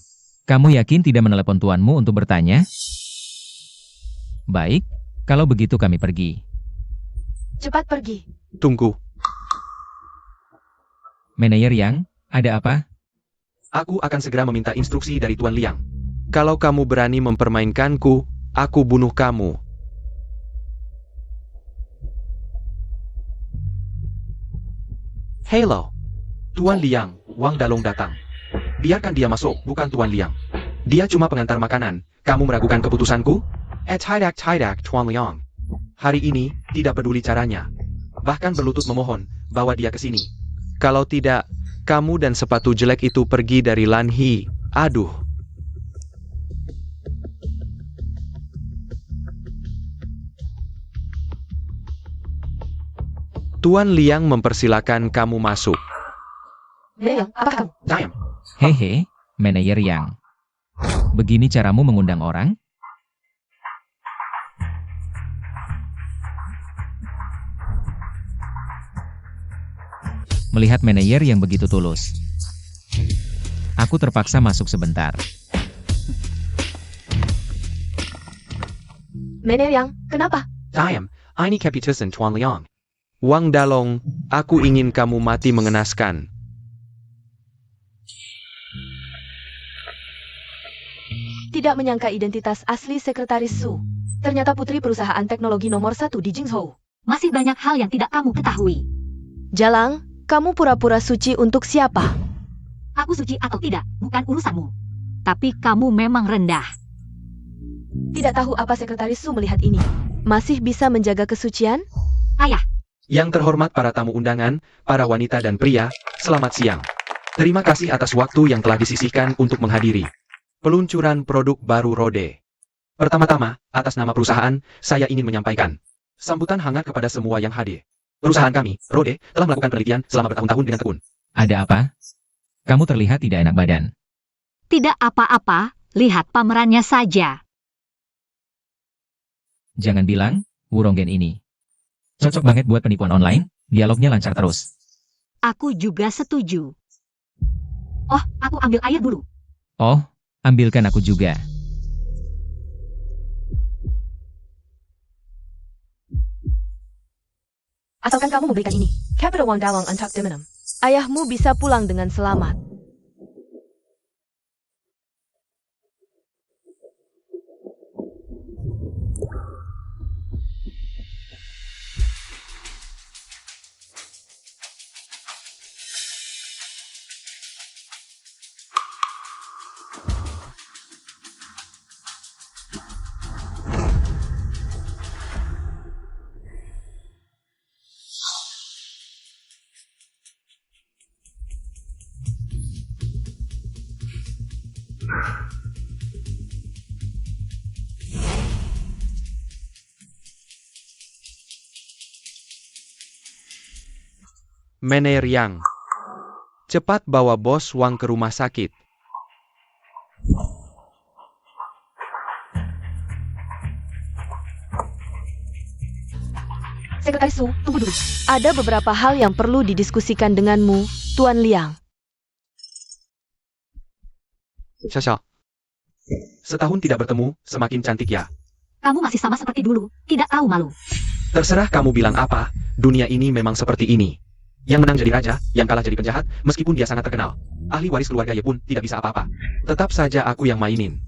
Kamu yakin tidak menelepon tuanmu untuk bertanya? Baik, kalau begitu kami pergi. Cepat pergi. Tunggu, Manajer Yang, ada apa? aku akan segera meminta instruksi dari Tuan Liang. Kalau kamu berani mempermainkanku, aku bunuh kamu. Hello. Tuan Liang, Wang Dalong datang. Biarkan dia masuk, bukan Tuan Liang. Dia cuma pengantar makanan. Kamu meragukan keputusanku? Tidak, Tuan Liang. Hari ini, tidak peduli caranya. Bahkan berlutut memohon, bawa dia ke sini. Kalau tidak, kamu dan sepatu jelek itu pergi dari Lanhi. Aduh. Tuan Liang mempersilakan kamu masuk. Liang, apa kamu? Diam. Hehe, manajer Yang. Begini caramu mengundang orang? Melihat manajer yang begitu tulus, aku terpaksa masuk sebentar. Manajer Yang, kenapa? Diam. Ini keputusan Tuan Liang. Wang Dalong, aku ingin kamu mati mengenaskan. Tidak menyangka identitas asli Sekretaris Su. Ternyata putri perusahaan teknologi nomor 1 di Jingzhou. Masih banyak hal yang tidak kamu ketahui. Jalang, kamu pura-pura suci untuk siapa? Aku suci atau tidak, bukan urusanmu. Tapi kamu memang rendah. Tidak tahu apa Sekretaris Su melihat ini. Masih bisa menjaga kesucian? Ayah, Yang terhormat para tamu undangan, para wanita dan pria, selamat siang. Terima kasih atas waktu yang telah disisihkan untuk menghadiri peluncuran produk baru Rode. Pertama-tama, atas nama perusahaan, saya ingin menyampaikan sambutan hangat kepada semua yang hadir. Perusahaan kami, Rode, telah melakukan penelitian selama bertahun-tahun dengan tekun. Ada apa? Kamu terlihat tidak enak badan. tidak apa-apa, lihat pamerannya saja. Jangan bilang, Wuronggen ini. Cocok banget buat penipuan online, dialognya lancar terus. Aku juga setuju. Oh, aku ambil air dulu. Oh, ambilkan aku juga. Asalkan kamu memberikan ini. Capital Wang Dawang Antak Demenem. Ayahmu bisa pulang dengan selamat. Manajer Yang, cepat bawa Bos Wang ke rumah sakit. Sekretaris Su, tunggu dulu. Ada beberapa hal yang perlu didiskusikan denganmu, Tuan Liang. Shasha. Setahun tidak bertemu, semakin cantik ya. Kamu masih sama seperti dulu, tidak tahu malu. Terserah kamu bilang apa, dunia ini memang seperti ini. Yang menang jadi raja, yang kalah jadi penjahat, meskipun dia sangat terkenal. Ahli waris keluarga Ye pun tidak bisa apa-apa. Tetap saja aku yang mainin.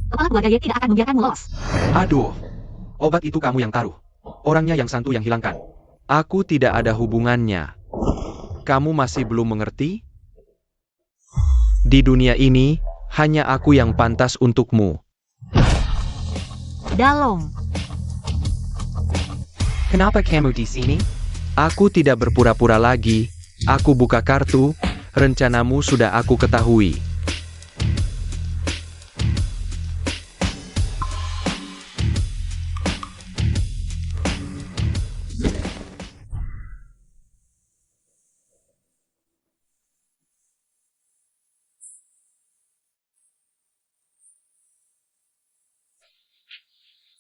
Kepala keluarga Ye tidak akan membiarkanmu lolos. Aduh, obat itu kamu yang taruh. Orangnya yang santu yang hilangkan. Aku tidak ada hubungannya. Kamu masih belum mengerti? Di dunia ini, hanya aku yang pantas untukmu. Dalong. Kenapa kamu di sini? Aku tidak berpura-pura lagi. Aku buka kartu. Rencanamu sudah aku ketahui.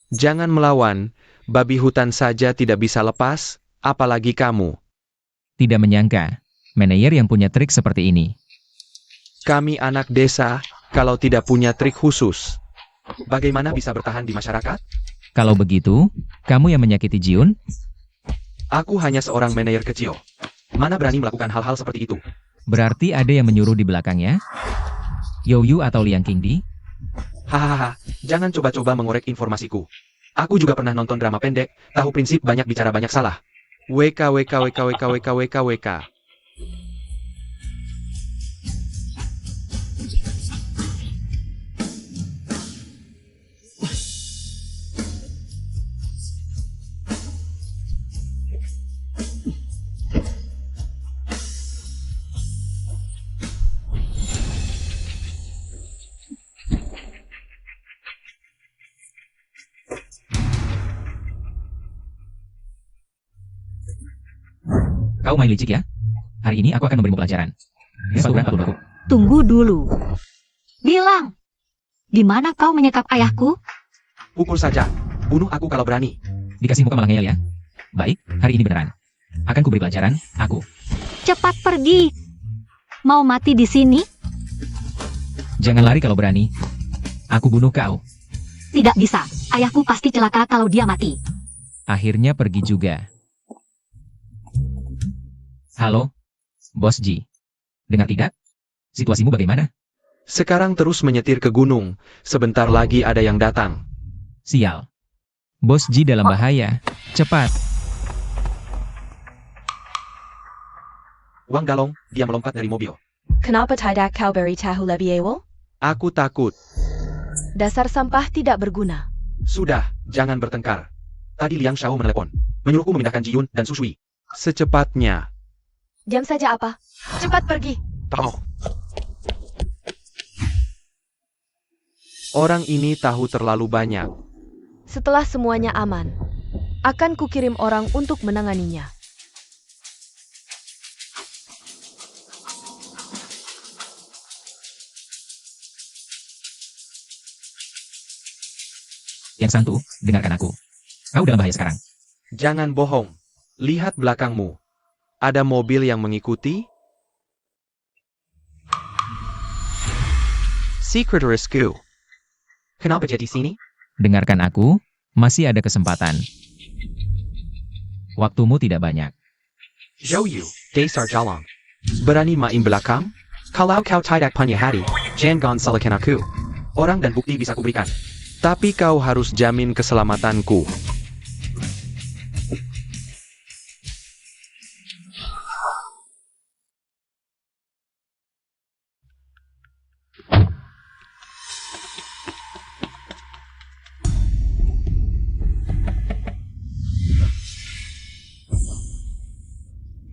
Jangan melawan, babi hutan saja tidak bisa lepas, apalagi kamu. Tidak menyangka, manajer yang punya trik seperti ini. Kami anak desa, kalau tidak punya trik khusus. Bagaimana bisa bertahan di masyarakat? Kalau begitu, kamu yang menyakiti Jiun? Aku hanya seorang manajer kecil. Mana berani melakukan hal-hal seperti itu? Berarti ada yang menyuruh di belakangnya? Youyu atau Liang Qingdi? Hahaha, jangan coba-coba mengorek informasiku. Aku juga pernah nonton drama pendek, tahu prinsip banyak bicara banyak salah. WK. Kau main licik ya? Hari ini aku akan memberimu pelajaran. Paku. Tunggu dulu. Bilang, di mana kau menyekap ayahku? Pukul saja. Bunuh aku kalau berani. Dikasih muka malah ngeyel ya? Baik, hari ini beneran. Akan kuberi pelajaran, aku. Cepat pergi. Mau mati di sini? Jangan lari kalau berani. Aku bunuh kau. Tidak bisa. Ayahku pasti celaka kalau dia mati. Akhirnya pergi juga. Halo, Bos Ji. Dengar tidak? Situasimu bagaimana? Sekarang terus menyetir ke gunung. Sebentar lagi ada yang datang. Sial. Bos Ji dalam bahaya. Cepat. Wang Galong, dia melompat dari mobil. Kenapa tidak kau beritahu lebih awal? Aku takut. Dasar sampah tidak berguna. Sudah, jangan bertengkar. Tadi Liang Shao menelepon. Menyuruhku memindahkan Jiyun dan Susui. Secepatnya. Jam saja apa? Cepat pergi. Tahu. Orang ini tahu terlalu banyak. Setelah semuanya aman, akan kukirim orang untuk menanganinya. Yang santu, dengarkan aku. Kau dalam bahaya sekarang. Jangan bohong. Lihat belakangmu. Ada mobil yang mengikuti? Secret Rescue. Kenapa jadi sini? Dengarkan aku, masih ada kesempatan. Waktumu tidak banyak. Zhou Yu, Desar Jalong. Berani main belakang? Kalau kau tidak punya hati, jangan salahkan aku. Orang dan bukti bisa kuberikan. Tapi kau harus jamin keselamatanku.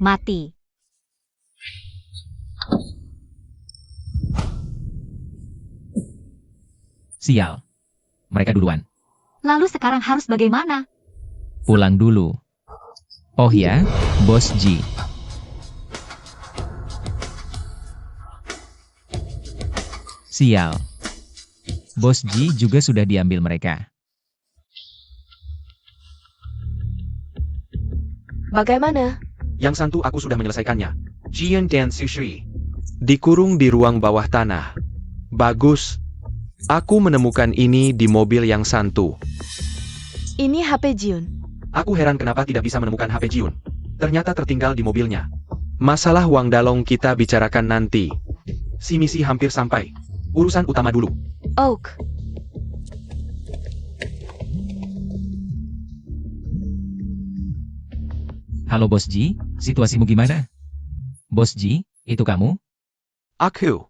Mati. Sial. Mereka duluan. Lalu sekarang harus bagaimana? Pulang dulu. Oh ya, Bos Ji. Sial. Bos Ji juga sudah diambil mereka. Bagaimana? Yang Santu aku sudah menyelesaikannya. Jian dan Sushi. Dikurung di ruang bawah tanah. Bagus. Aku menemukan ini di mobil yang Santu. Ini HP Jiun. Aku heran kenapa tidak bisa menemukan HP Jiun. Ternyata tertinggal di mobilnya. Masalah Wang Dalong kita bicarakan nanti. Si misi hampir sampai. Urusan utama dulu. Oak. Halo Bos Ji, situasimu gimana? Bos Ji, itu kamu? Aku.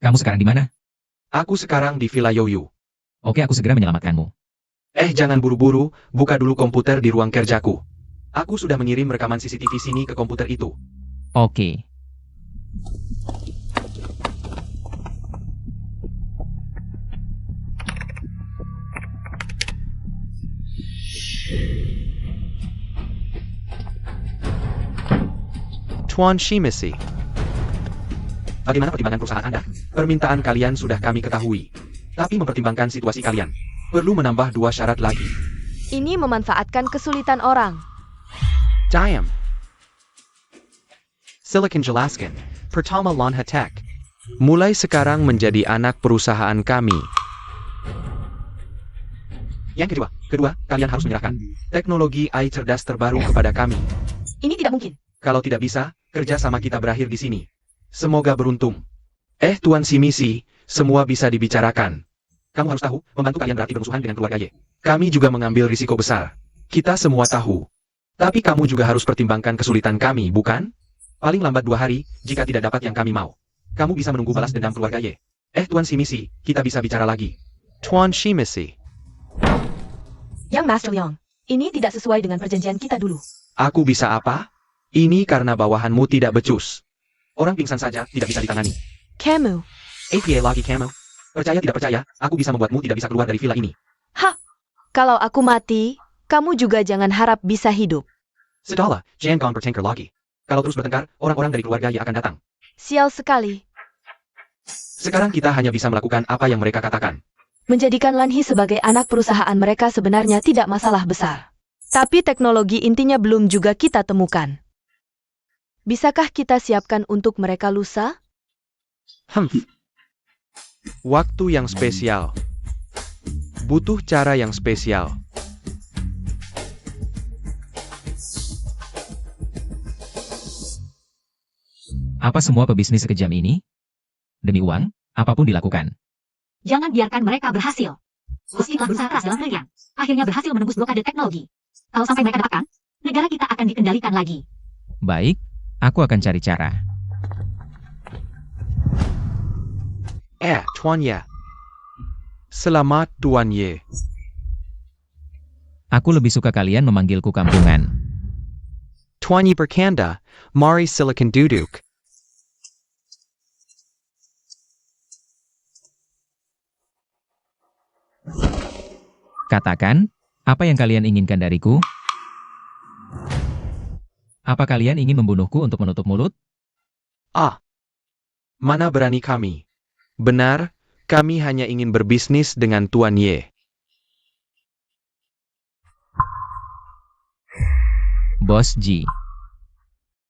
Kamu sekarang di mana? Aku sekarang di Villa Yoyu. Oke, aku segera menyelamatkanmu. Jangan buru-buru, buka dulu komputer di ruang kerjaku. Aku sudah mengirim rekaman CCTV sini ke komputer itu. Oke. Tuan Shimisi. Bagaimana pertimbangan perusahaan Anda? Permintaan kalian sudah kami ketahui. Tapi mempertimbangkan situasi kalian, perlu menambah 2 syarat lagi. Ini memanfaatkan kesulitan orang. Diam. Silicon jelaskan. Pertama Lanha Tech. Mulai sekarang menjadi anak perusahaan kami. Yang kedua, kalian harus menyerahkan teknologi AI cerdas terbaru kepada kami. Ini tidak mungkin. Kalau tidak bisa, kerja sama kita berakhir di sini. Semoga beruntung. Tuan Shimisi, semua bisa dibicarakan. Kamu harus tahu, membantu kalian berarti bermusuhan dengan keluarga Ye. Kami juga mengambil risiko besar. Kita semua tahu. Tapi kamu juga harus pertimbangkan kesulitan kami, bukan? Paling lambat 2 hari, jika tidak dapat yang kami mau. Kamu bisa menunggu balas dendam keluarga Ye. Tuan Shimisi, kita bisa bicara lagi. Tuan Shimisi. Yang Master Leong, ini tidak sesuai dengan perjanjian kita dulu. Aku bisa apa? Ini karena bawahanmu tidak becus. Orang pingsan saja tidak bisa ditangani. Kamu. APA lagi kamu. Percaya tidak percaya, aku bisa membuatmu tidak bisa keluar dari villa ini. Kalau aku mati, kamu juga jangan harap bisa hidup. Sedala, jangan kau bertengkar lagi. Kalau terus bertengkar, orang-orang dari keluarga Ye akan datang. Sial sekali. Sekarang kita hanya bisa melakukan apa yang mereka katakan. Menjadikan Lanhi sebagai anak perusahaan mereka sebenarnya tidak masalah besar. Tapi teknologi intinya belum juga kita temukan. Bisakah kita siapkan untuk mereka lusa? Waktu yang spesial. Butuh cara yang spesial. Apa semua pebisnis sekejam ini? Demi uang, apapun dilakukan. Jangan biarkan mereka berhasil. Bos Ji telah berusaha keras dalam penelitian. Akhirnya berhasil menembus blokade teknologi. Kalau sampai mereka dapatkan, negara kita akan dikendalikan lagi. Baik, aku akan cari cara. Tuan Ye. Selamat Tuan Ye. Aku lebih suka kalian memanggilku kampungan. Tuan Ye berkanda. Mari silakan duduk. Katakan, apa yang kalian inginkan dariku? Apa kalian ingin membunuhku untuk menutup mulut? Mana berani kami? Benar, kami hanya ingin berbisnis dengan Tuan Ye. Bos Ji.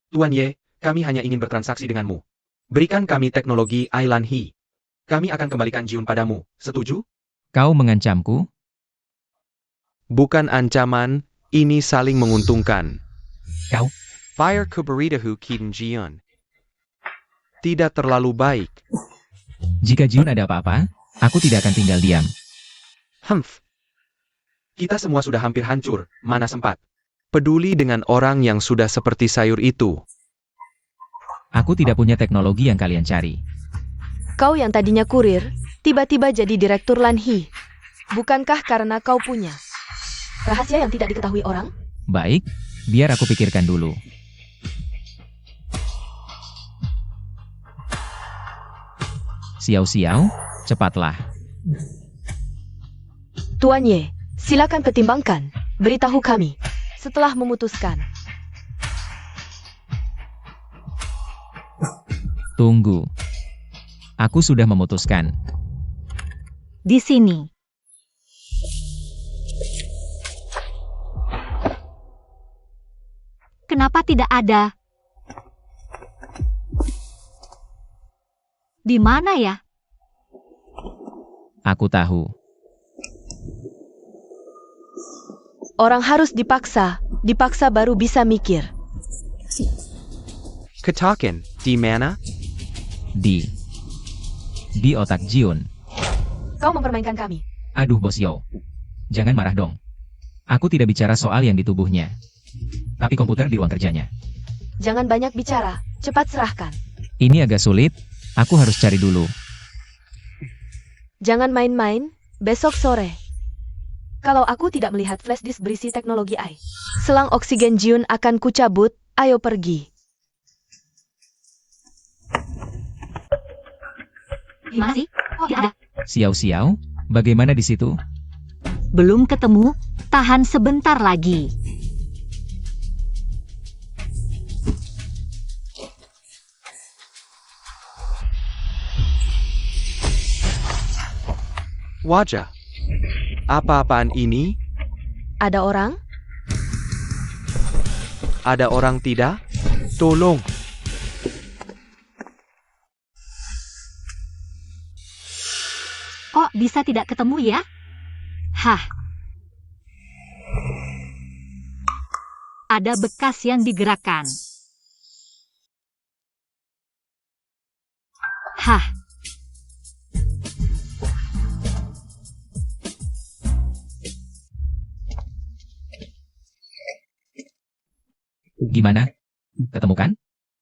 Tuan Ye, kami hanya ingin bertransaksi denganmu. Berikan kami teknologi Ailan He. Kami akan kembalikan Jiun padamu, setuju? Kau mengancamku? Bukan ancaman, ini saling menguntungkan. Kau? Fire Kuberitahu Kiden Jiun. Tidak terlalu baik. Jika Jiun ada apa-apa, aku tidak akan tinggal diam. Kita semua sudah hampir hancur, mana sempat. Peduli dengan orang yang sudah seperti sayur itu. Aku tidak punya teknologi yang kalian cari. Kau yang tadinya kurir, tiba-tiba jadi direktur Lanhi. Bukankah karena kau punya Rahasia yang tidak diketahui orang? Baik, biar aku pikirkan dulu. Xiao-xiao, cepatlah. Tuan Ye, silakan pertimbangkan. Beritahu kami. Setelah memutuskan. Tunggu. Aku sudah memutuskan. Di sini. Kenapa tidak ada? Di mana ya? Aku tahu. Orang harus dipaksa. Dipaksa baru bisa mikir. Katakan, di mana? Di otak Jiun. Kau mempermainkan kami. Aduh Bos Yo. Jangan marah dong. Aku tidak bicara soal yang di tubuhnya. Tapi komputer di ruang kerjanya. Jangan banyak bicara. Cepat serahkan. Ini agak sulit. Aku harus cari dulu. Jangan main-main. Besok sore. Kalau aku tidak melihat flash disk berisi teknologi AI, selang oksigen Jiun akan kucabut. Ayo pergi. Gimana sih? Oh, tidak ada. Xiao-Xiao, bagaimana di situ? Belum ketemu. Tahan sebentar lagi. Wajah. Apa-apaan ini? Ada orang? Ada orang tidak? Tolong. Kok bisa tidak ketemu ya? Hah. Ada bekas yang digerakkan. Hah. Gimana? Ketemu kan?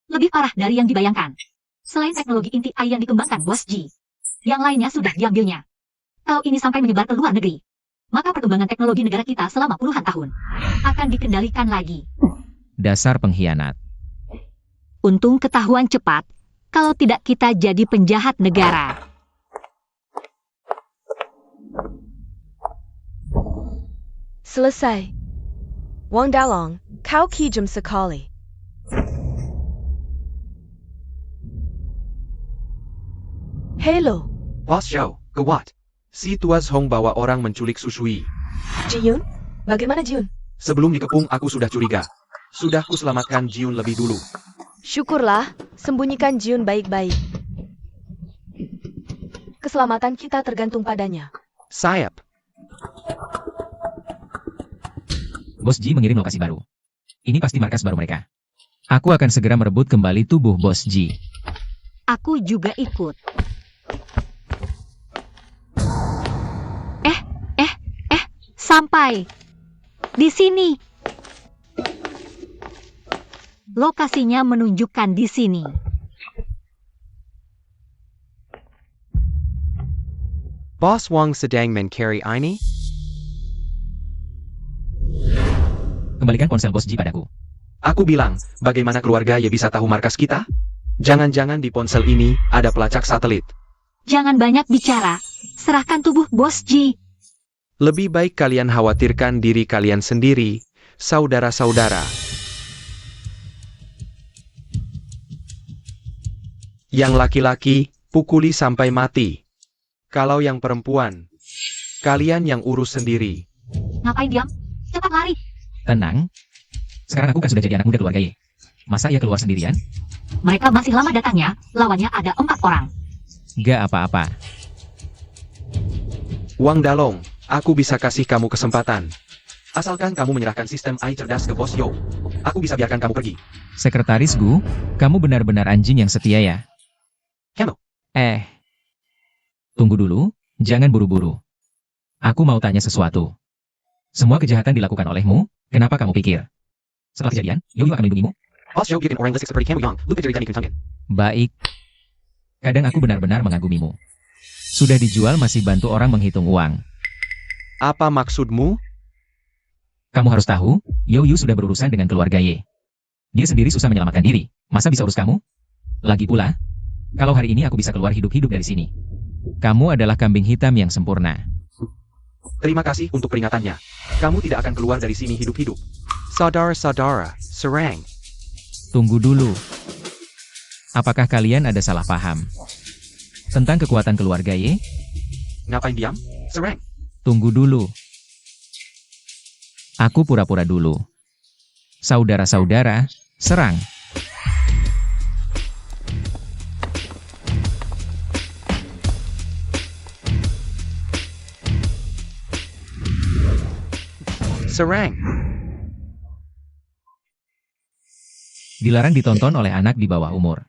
Lebih parah dari yang dibayangkan. Selain teknologi inti AI yang dikembangkan Bos Ji, yang lainnya sudah diambilnya. Kalau ini sampai menyebar ke luar negeri, maka perkembangan teknologi negara kita selama puluhan tahun akan dikendalikan lagi. Dasar pengkhianat. Untung ketahuan cepat, kalau tidak kita jadi penjahat negara. Selesai. Wang Dalong, kau kijam sekali. Hello, Boss Zhou, gawat. Si Tuas Hong bawa orang menculik Susui. Jiun? Bagaimana Jiun? Sebelum dikepung aku sudah curiga. Sudah kuselamatkan Jiun lebih dulu. Syukurlah, sembunyikan Jiun baik-baik. Keselamatan kita tergantung padanya. Sayap. Bos Ji mengirim lokasi baru. Ini pasti markas baru mereka. Aku akan segera merebut kembali tubuh Bos Ji. Aku juga ikut. Sampai di sini. Lokasinya menunjukkan di sini. Boss Wang sedang mencari ini? Kembalikan ponsel Bos Ji padaku. Aku bilang, bagaimana keluarga ya bisa tahu markas kita? Jangan-jangan di ponsel ini ada pelacak satelit. Jangan banyak bicara. Serahkan tubuh Bos Ji. Lebih baik kalian khawatirkan diri kalian sendiri, saudara-saudara. Yang laki-laki, pukuli sampai mati. Kalau yang perempuan, kalian yang urus sendiri. Ngapain diam? Cepat lari. Tenang. Sekarang aku kan sudah jadi anak muda keluarga Ye. Masa ia keluar sendirian? Mereka masih lama datangnya, lawannya ada 4 orang. Gak apa-apa. Wang Dalong, aku bisa kasih kamu kesempatan. Asalkan kamu menyerahkan sistem AI cerdas ke Bos Yo. Aku bisa biarkan kamu pergi. Sekretaris Gu, kamu benar-benar anjing yang setia ya? Kamu. Tunggu dulu, jangan buru-buru. Aku mau tanya sesuatu. Semua kejahatan dilakukan olehmu, kenapa kamu pikir? Setelah kejadian, Yoyo akan melindungimu? Boss Yo bikin orang listik seperti kamu yang, lu kejadian ikut tangin. Baik. Kadang aku benar-benar mengagumimu. Sudah dijual masih bantu orang menghitung uang. Apa maksudmu? Kamu harus tahu, Yoyo sudah berurusan dengan keluarga Ye. Dia sendiri susah menyelamatkan diri, masa bisa urus kamu? Lagi pula, kalau hari ini aku bisa keluar hidup-hidup dari sini. Kamu adalah kambing hitam yang sempurna. Terima kasih untuk peringatannya. Kamu tidak akan keluar dari sini hidup-hidup. Saudara-saudara, serang. Tunggu dulu. Apakah kalian ada salah paham tentang kekuatan keluarga Ye? Ngapain diam? Serang. Tunggu dulu. Aku pura-pura dulu. Saudara-saudara, serang. Serang. Dilarang ditonton oleh anak di bawah umur.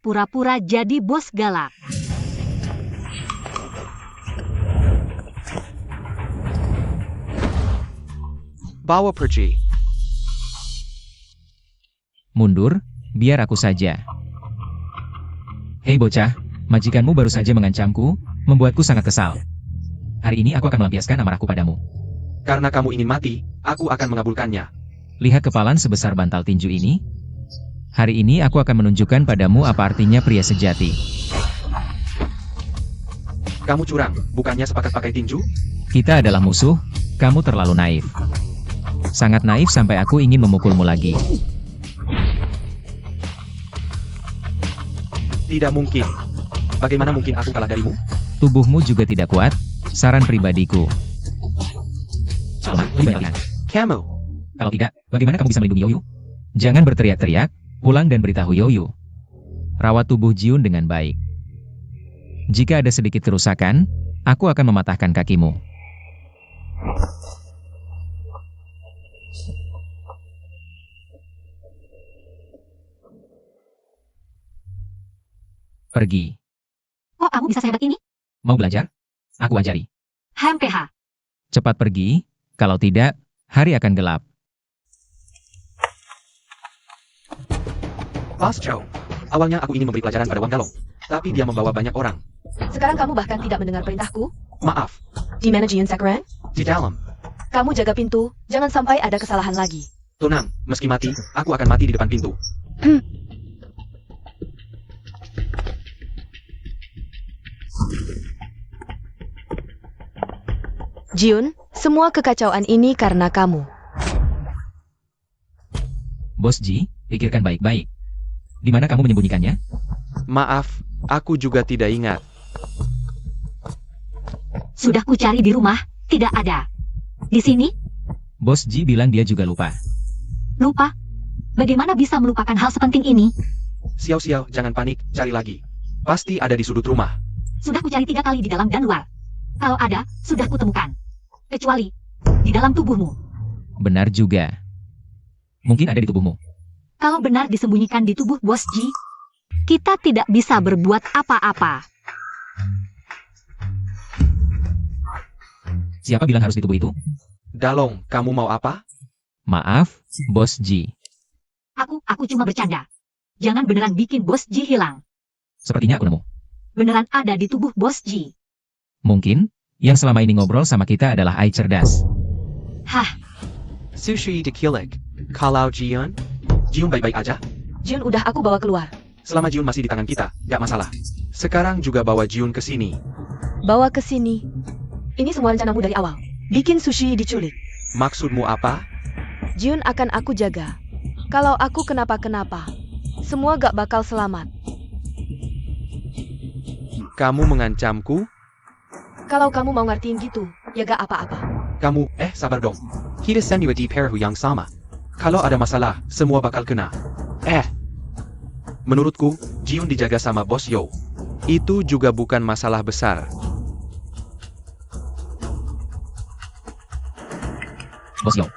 Pura-pura jadi bos galak. Bawa pergi. Mundur, biar aku saja. Hei bocah, majikanmu baru saja mengancamku, membuatku sangat kesal. Hari ini aku akan melampiaskan amarahku padamu. Karena kamu ingin mati, aku akan mengabulkannya. Lihat kepalan sebesar bantal tinju ini. Hari ini aku akan menunjukkan padamu apa artinya pria sejati. Kamu curang, bukannya sepakat pakai tinju? Kita adalah musuh, kamu terlalu naif. Sangat naif sampai aku ingin memukulmu lagi. Tidak mungkin. Bagaimana mungkin aku kalah darimu? Tubuhmu juga tidak kuat, saran pribadiku. Lemah, lebih banyak latihan. Kamu. Kalau tidak, bagaimana kamu bisa melindungi Yoyu? Jangan berteriak-teriak, pulang dan beritahu Yoyu. Rawat tubuh Jiun dengan baik. Jika ada sedikit kerusakan, aku akan mematahkan kakimu. Pergi. Kok kamu bisa sehebat ini? Mau belajar? Aku ajari. HMPH. Cepat pergi, kalau tidak, hari akan gelap. Boss Joe. Awalnya aku ingin memberi pelajaran pada Wang Dalong, tapi dia membawa banyak orang. Sekarang kamu bahkan tidak mendengar perintahku? Maaf, Di mana Jiun Sakuran? di dalam. Kamu jaga pintu, jangan sampai ada kesalahan lagi. Tenang, meski mati, aku akan mati di depan pintu. Jiun, semua kekacauan ini karena kamu. Bos Ji, pikirkan baik-baik. Di mana kamu menyembunyikannya? Maaf, aku juga tidak ingat. Sudah ku cari di rumah, tidak ada. Di sini, Bos Ji bilang dia juga lupa. lupa. Bagaimana bisa melupakan hal sepenting ini? Xiao-xiao, jangan panik, cari lagi. Pasti ada di sudut rumah. Sudah ku cari 3 kali di dalam dan luar. Kalau ada, sudah kutemukan. Kecuali di dalam tubuhmu. Benar juga. Mungkin ada di tubuhmu. Kalau benar disembunyikan di tubuh Bos Ji, kita tidak bisa berbuat apa-apa. Siapa bilang harus di tubuh itu? Dalong, kamu mau apa? Maaf, Bos Ji. Aku cuma bercanda. Jangan beneran bikin Bos Ji hilang. Sepertinya aku nemu. Beneran ada di tubuh Bos Ji. Mungkin, yang selama ini ngobrol sama kita adalah Ai cerdas. Hah, Sushi dikilik. Kalau Jiun, Jiun baik-baik aja? Jiun udah aku bawa keluar. Selama Jiun masih di tangan kita, gak masalah. Sekarang juga bawa Jiun ke sini. Bawa ke sini. Ini semua rencanamu dari awal. Bikin sushi diculik. Maksudmu apa? Jiun akan aku jaga. Kalau aku kenapa-kenapa, semua gak bakal selamat. kamu mengancamku? Kalau kamu mau ngertiin gitu, ya gak apa-apa. Kamu, sabar dong. Kita send you di perhu yang sama. Kalau ada masalah, semua bakal kena. Menurutku, Jiun dijaga sama Bos Yo. Itu juga bukan masalah besar. Bos Yo,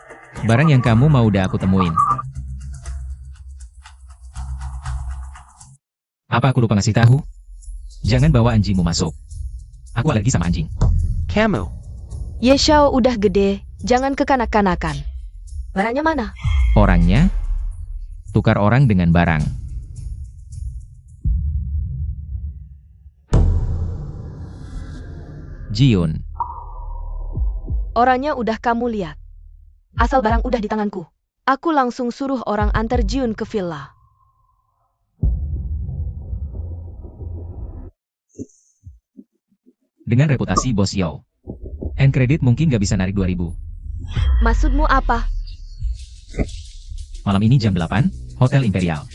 barang yang kamu mau udah aku temuin. Apa aku lupa ngasih tahu? Jangan bawa anjingmu masuk. Aku alergi sama anjing. Kamu. Ye Xiao udah gede, jangan kekanak-kanakan. Barangnya mana? Orangnya? Tukar orang dengan barang. Jiun. Orangnya udah kamu lihat. Asal barang udah di tanganku. Aku langsung suruh orang antar Jiun ke villa. Dengan reputasi Bos Yo, End kredit mungkin gak bisa narik 2000. Maksudmu apa? Malam ini jam 8, Hotel Imperial.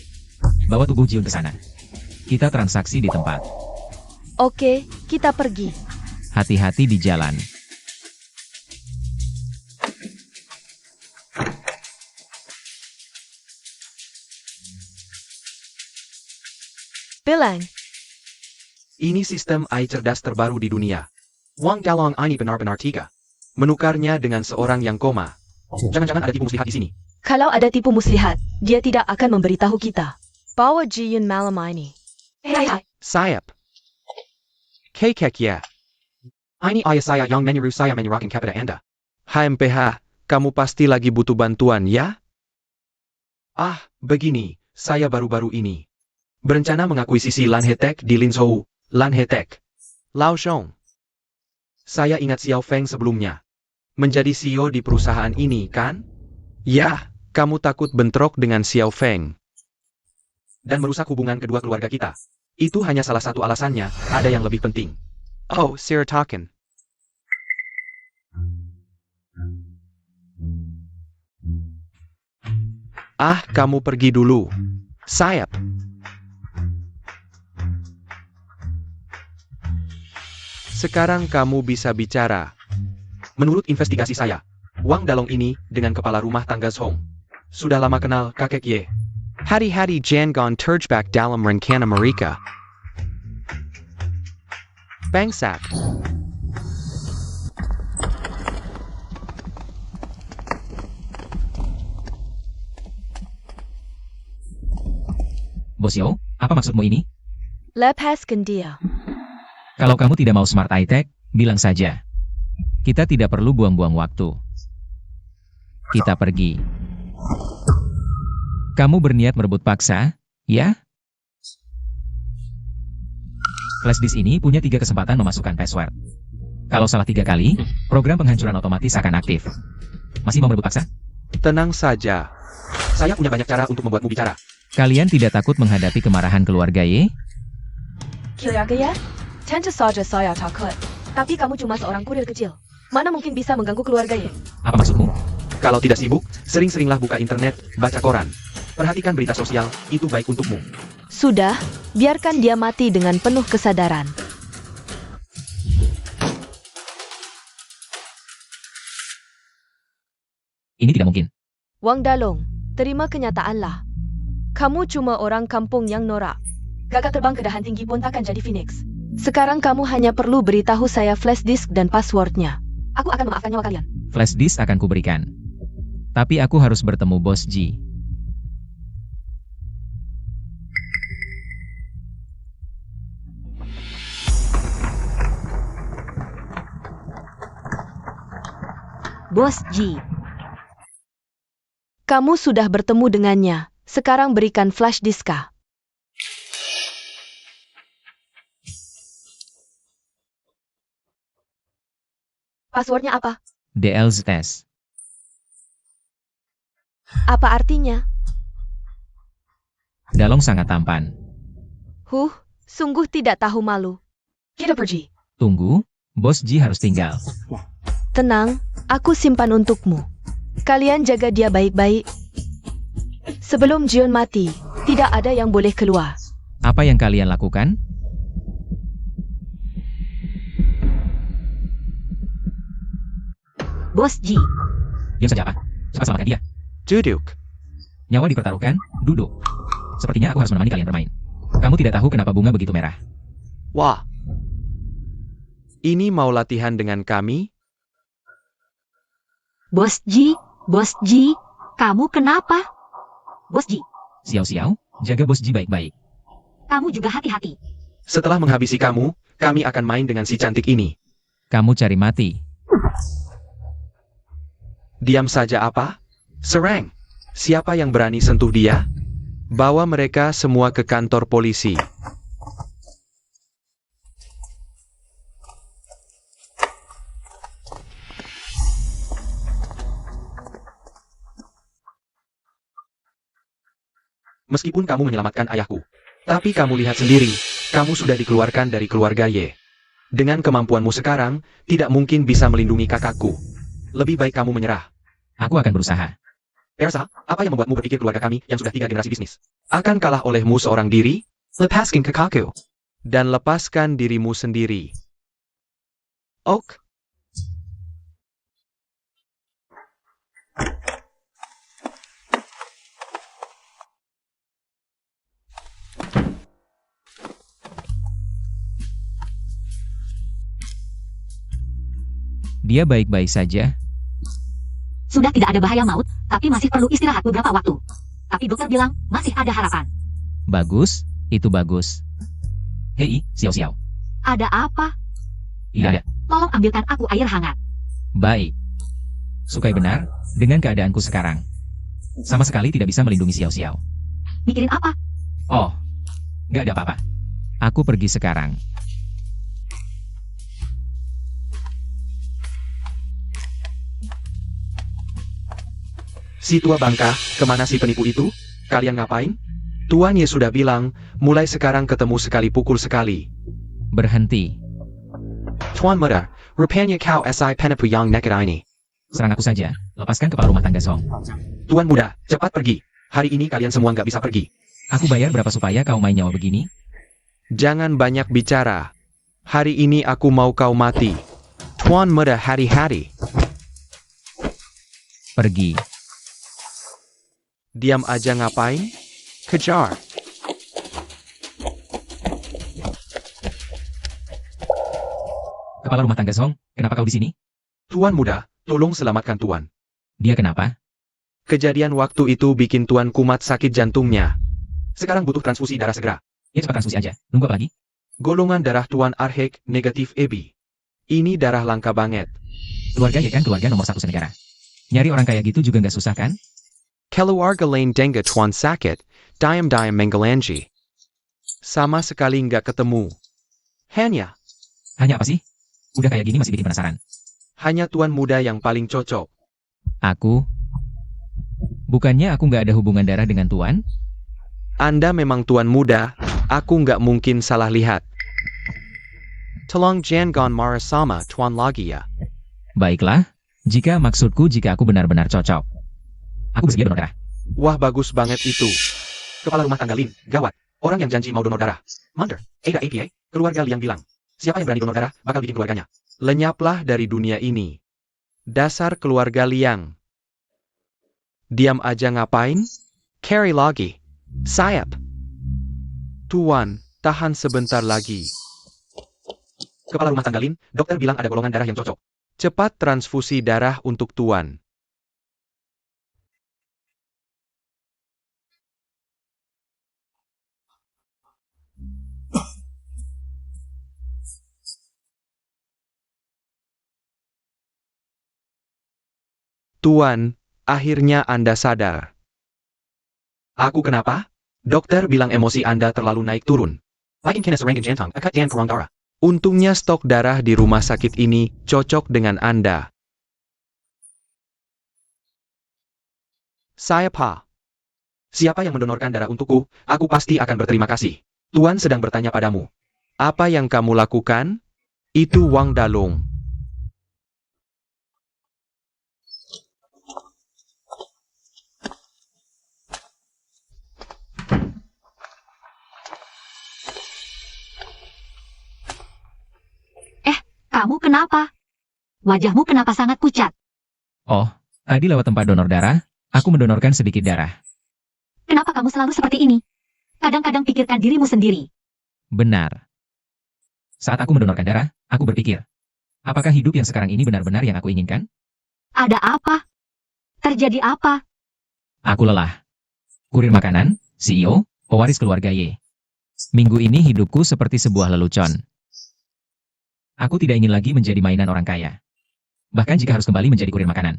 Bawa tubuh Jiun ke sana. Kita transaksi di tempat. Oke, kita pergi. Hati-hati di jalan. Bilang, Ini sistem AI cerdas terbaru di dunia. Wang Dalong ini benar-benar tiga. Menukarnya dengan seorang yang koma. Jangan-jangan ada tipu muslihat di sini. kalau ada tipu muslihat, dia tidak akan memberitahu kita. Bawa Jiyun malam ini. Hai. Sayap. Kekek ya. Ini ayah saya yang menyuruh saya menyerahkan kepada Anda. HMPH, kamu pasti lagi butuh bantuan ya? Ah, begini, saya baru-baru ini berencana mengakuisisi Lanhetek di Linzhou. Lanhetek. Lao Shong. Saya ingat Xiao Feng sebelumnya. Menjadi CEO di perusahaan ini, kan? Ya, kamu takut bentrok dengan Xiao Feng. Dan merusak hubungan kedua keluarga kita. Itu hanya salah satu alasannya, ada yang lebih penting. Oh, Sirataken. Ah, kamu pergi dulu. Sayap. Sekarang kamu bisa bicara. Menurut investigasi saya, Wang Dalong ini dengan kepala rumah tangga Zhong. Sudah lama kenal kakek Ye. Hari-hari Jangon terjebak dalam rencana mereka. Bangsat. Bos Yo, apa maksudmu ini? Lepaskan dia. Kalau kamu tidak mau smart high-tech, bilang saja. Kita tidak perlu buang-buang waktu. Kita pergi. Kamu berniat merebut paksa, ya? Flash disk ini punya 3 kesempatan memasukkan password. Kalau salah 3 kali, program penghancuran otomatis akan aktif. Masih mau merebut paksa? Tenang saja. Saya punya banyak cara untuk membuatmu bicara. Kalian tidak takut menghadapi kemarahan keluarga Ye? Keluarga ya? Tentu saja saya takut. Tapi kamu cuma seorang kurir kecil. Mana mungkin bisa mengganggu keluarga ya? Apa maksudmu? Kalau tidak sibuk, sering-seringlah buka internet, baca koran. Perhatikan berita sosial, itu baik untukmu. Sudah, biarkan dia mati dengan penuh kesadaran. Ini tidak mungkin. Wang Dalong, terima kenyataanlah. Kamu cuma orang kampung yang norak. Gagak terbang ke dahan tinggi pun takkan jadi Phoenix. Sekarang kamu hanya perlu beritahu saya flash disk dan passwordnya. Aku akan memaafkan nyawa kalian. Flash disk akan kuberikan. Tapi aku harus bertemu Bos Ji. Bos Ji. Kamu sudah bertemu dengannya. Sekarang berikan flash diska. Passwordnya apa? DLZ test. Apa artinya? Dalong sangat tampan. Sungguh tidak tahu malu. Kita pergi. Tunggu, Bos Ji harus tinggal. Tenang, aku simpan untukmu. Kalian jaga dia baik-baik. Sebelum Jion mati, tidak ada yang boleh keluar. Apa yang kalian lakukan? Bos Ji. Diam saja apa? Cepat selamatkan dia. Duduk. Nyawa dipertaruhkan, duduk. Sepertinya aku harus menemani kalian bermain. Kamu tidak tahu kenapa bunga begitu merah. Wah. Ini mau latihan dengan kami? Bos Ji, kamu kenapa? Bos Ji, Xiao-Xiao, jaga Bos Ji baik-baik. kamu juga hati-hati. Setelah menghabisi kamu, kami akan main dengan si cantik ini. Kamu cari mati. Diam saja apa? Serang. Siapa yang berani sentuh dia? Bawa mereka semua ke kantor polisi. Meskipun kamu menyelamatkan ayahku, tapi kamu lihat sendiri, kamu sudah dikeluarkan dari keluarga Ye. Dengan kemampuanmu sekarang, tidak mungkin bisa melindungi kakakku. Lebih baik kamu menyerah. Aku akan berusaha. Ersa, apa yang membuatmu berpikir keluarga kami yang sudah 3 generasi bisnis akan kalah olehmu seorang diri? Lepaskan kakakku. Dan lepaskan dirimu sendiri. Ok. Dia baik-baik saja. Sudah tidak ada bahaya maut, tapi masih perlu istirahat beberapa waktu. Tapi dokter bilang, masih ada harapan. Bagus, itu bagus. Hei, Xiao Xiao. Ada apa? Tidak ada. Tolong ambilkan aku air hangat. Baik. Sukai benar, dengan keadaanku sekarang. Sama sekali tidak bisa melindungi Xiao Xiao. Mikirin apa? Oh, gak ada apa-apa. Aku pergi sekarang. Si tua bangka, kemana si penipu itu? Kalian ngapain? Tuan Ye sudah bilang, mulai sekarang ketemu sekali pukul sekali. Berhenti. Tuan Muda, rupanya kau si penipu yang naked ini. Serang aku saja. Lepaskan kepala rumah tangga Song. Tuan muda, cepat pergi. Hari ini kalian semua nggak bisa pergi. Aku bayar berapa supaya kau main nyawa begini? Jangan banyak bicara. Hari ini aku mau kau mati. Tuan Muda hari-hari. Pergi. Diam aja ngapain? Kejar. Kepala rumah tangga Song, kenapa kau di sini? Tuan muda, tolong selamatkan tuan. Dia kenapa? Kejadian waktu itu bikin tuan kumat sakit jantungnya. Sekarang butuh transfusi darah segera. Ya cepat transfusi aja. Nunggu apa lagi? Golongan darah tuan Arhek negatif AB. Ini darah langka banget. Keluarga ya kan keluarga nomor 1 senegara. Nyari orang kayak gitu juga nggak susah kan? Keluarga lain denga tuan sakit. Diam-diam menggelanji. Sama sekali nggak ketemu. Hanya. Hanya apa sih? Udah kayak gini masih bikin penasaran. Hanya tuan muda yang paling cocok. Aku? Bukannya aku nggak ada hubungan darah dengan Tuan? Anda memang tuan muda, aku nggak mungkin salah lihat. Tolong jangan marah sama tuan lagi ya. Baiklah, jika maksudku jika aku benar-benar cocok. Aku bersedia donor darah. Wah bagus banget itu. Kepala rumah tangga Lin, gawat. Orang yang janji mau donor darah. Mother, Ada APA, keluarga Liang bilang. Siapa yang berani donor darah, bakal bikin keluarganya. Lenyaplah dari dunia ini. Dasar keluarga Liang. Diam aja ngapain? Carry lagi. Sayap. Tuan, tahan sebentar lagi. Kepala rumah tangga Lin, dokter bilang ada golongan darah yang cocok. Cepat transfusi darah untuk Tuan. Tuan, akhirnya Anda sadar. Aku kenapa? Dokter bilang emosi Anda terlalu naik turun. Untungnya stok darah di rumah sakit ini cocok dengan Anda. Saya pa. Siapa yang mendonorkan darah untukku, aku pasti akan berterima kasih. Tuan sedang bertanya padamu. Apa yang kamu lakukan? Itu Wang Dalong. Kamu kenapa? Wajahmu kenapa sangat pucat? Oh, tadi lewat tempat donor darah, aku mendonorkan sedikit darah. Kenapa kamu selalu seperti ini? Kadang-kadang pikirkan dirimu sendiri. Benar. Saat aku mendonorkan darah, aku berpikir, apakah hidup yang sekarang ini benar-benar yang aku inginkan? Ada apa? Terjadi apa? Aku lelah. Kurir makanan, CEO, pewaris keluarga Y. Minggu ini hidupku seperti sebuah lelucon. Aku tidak ingin lagi menjadi mainan orang kaya. Bahkan jika harus kembali menjadi kurir makanan.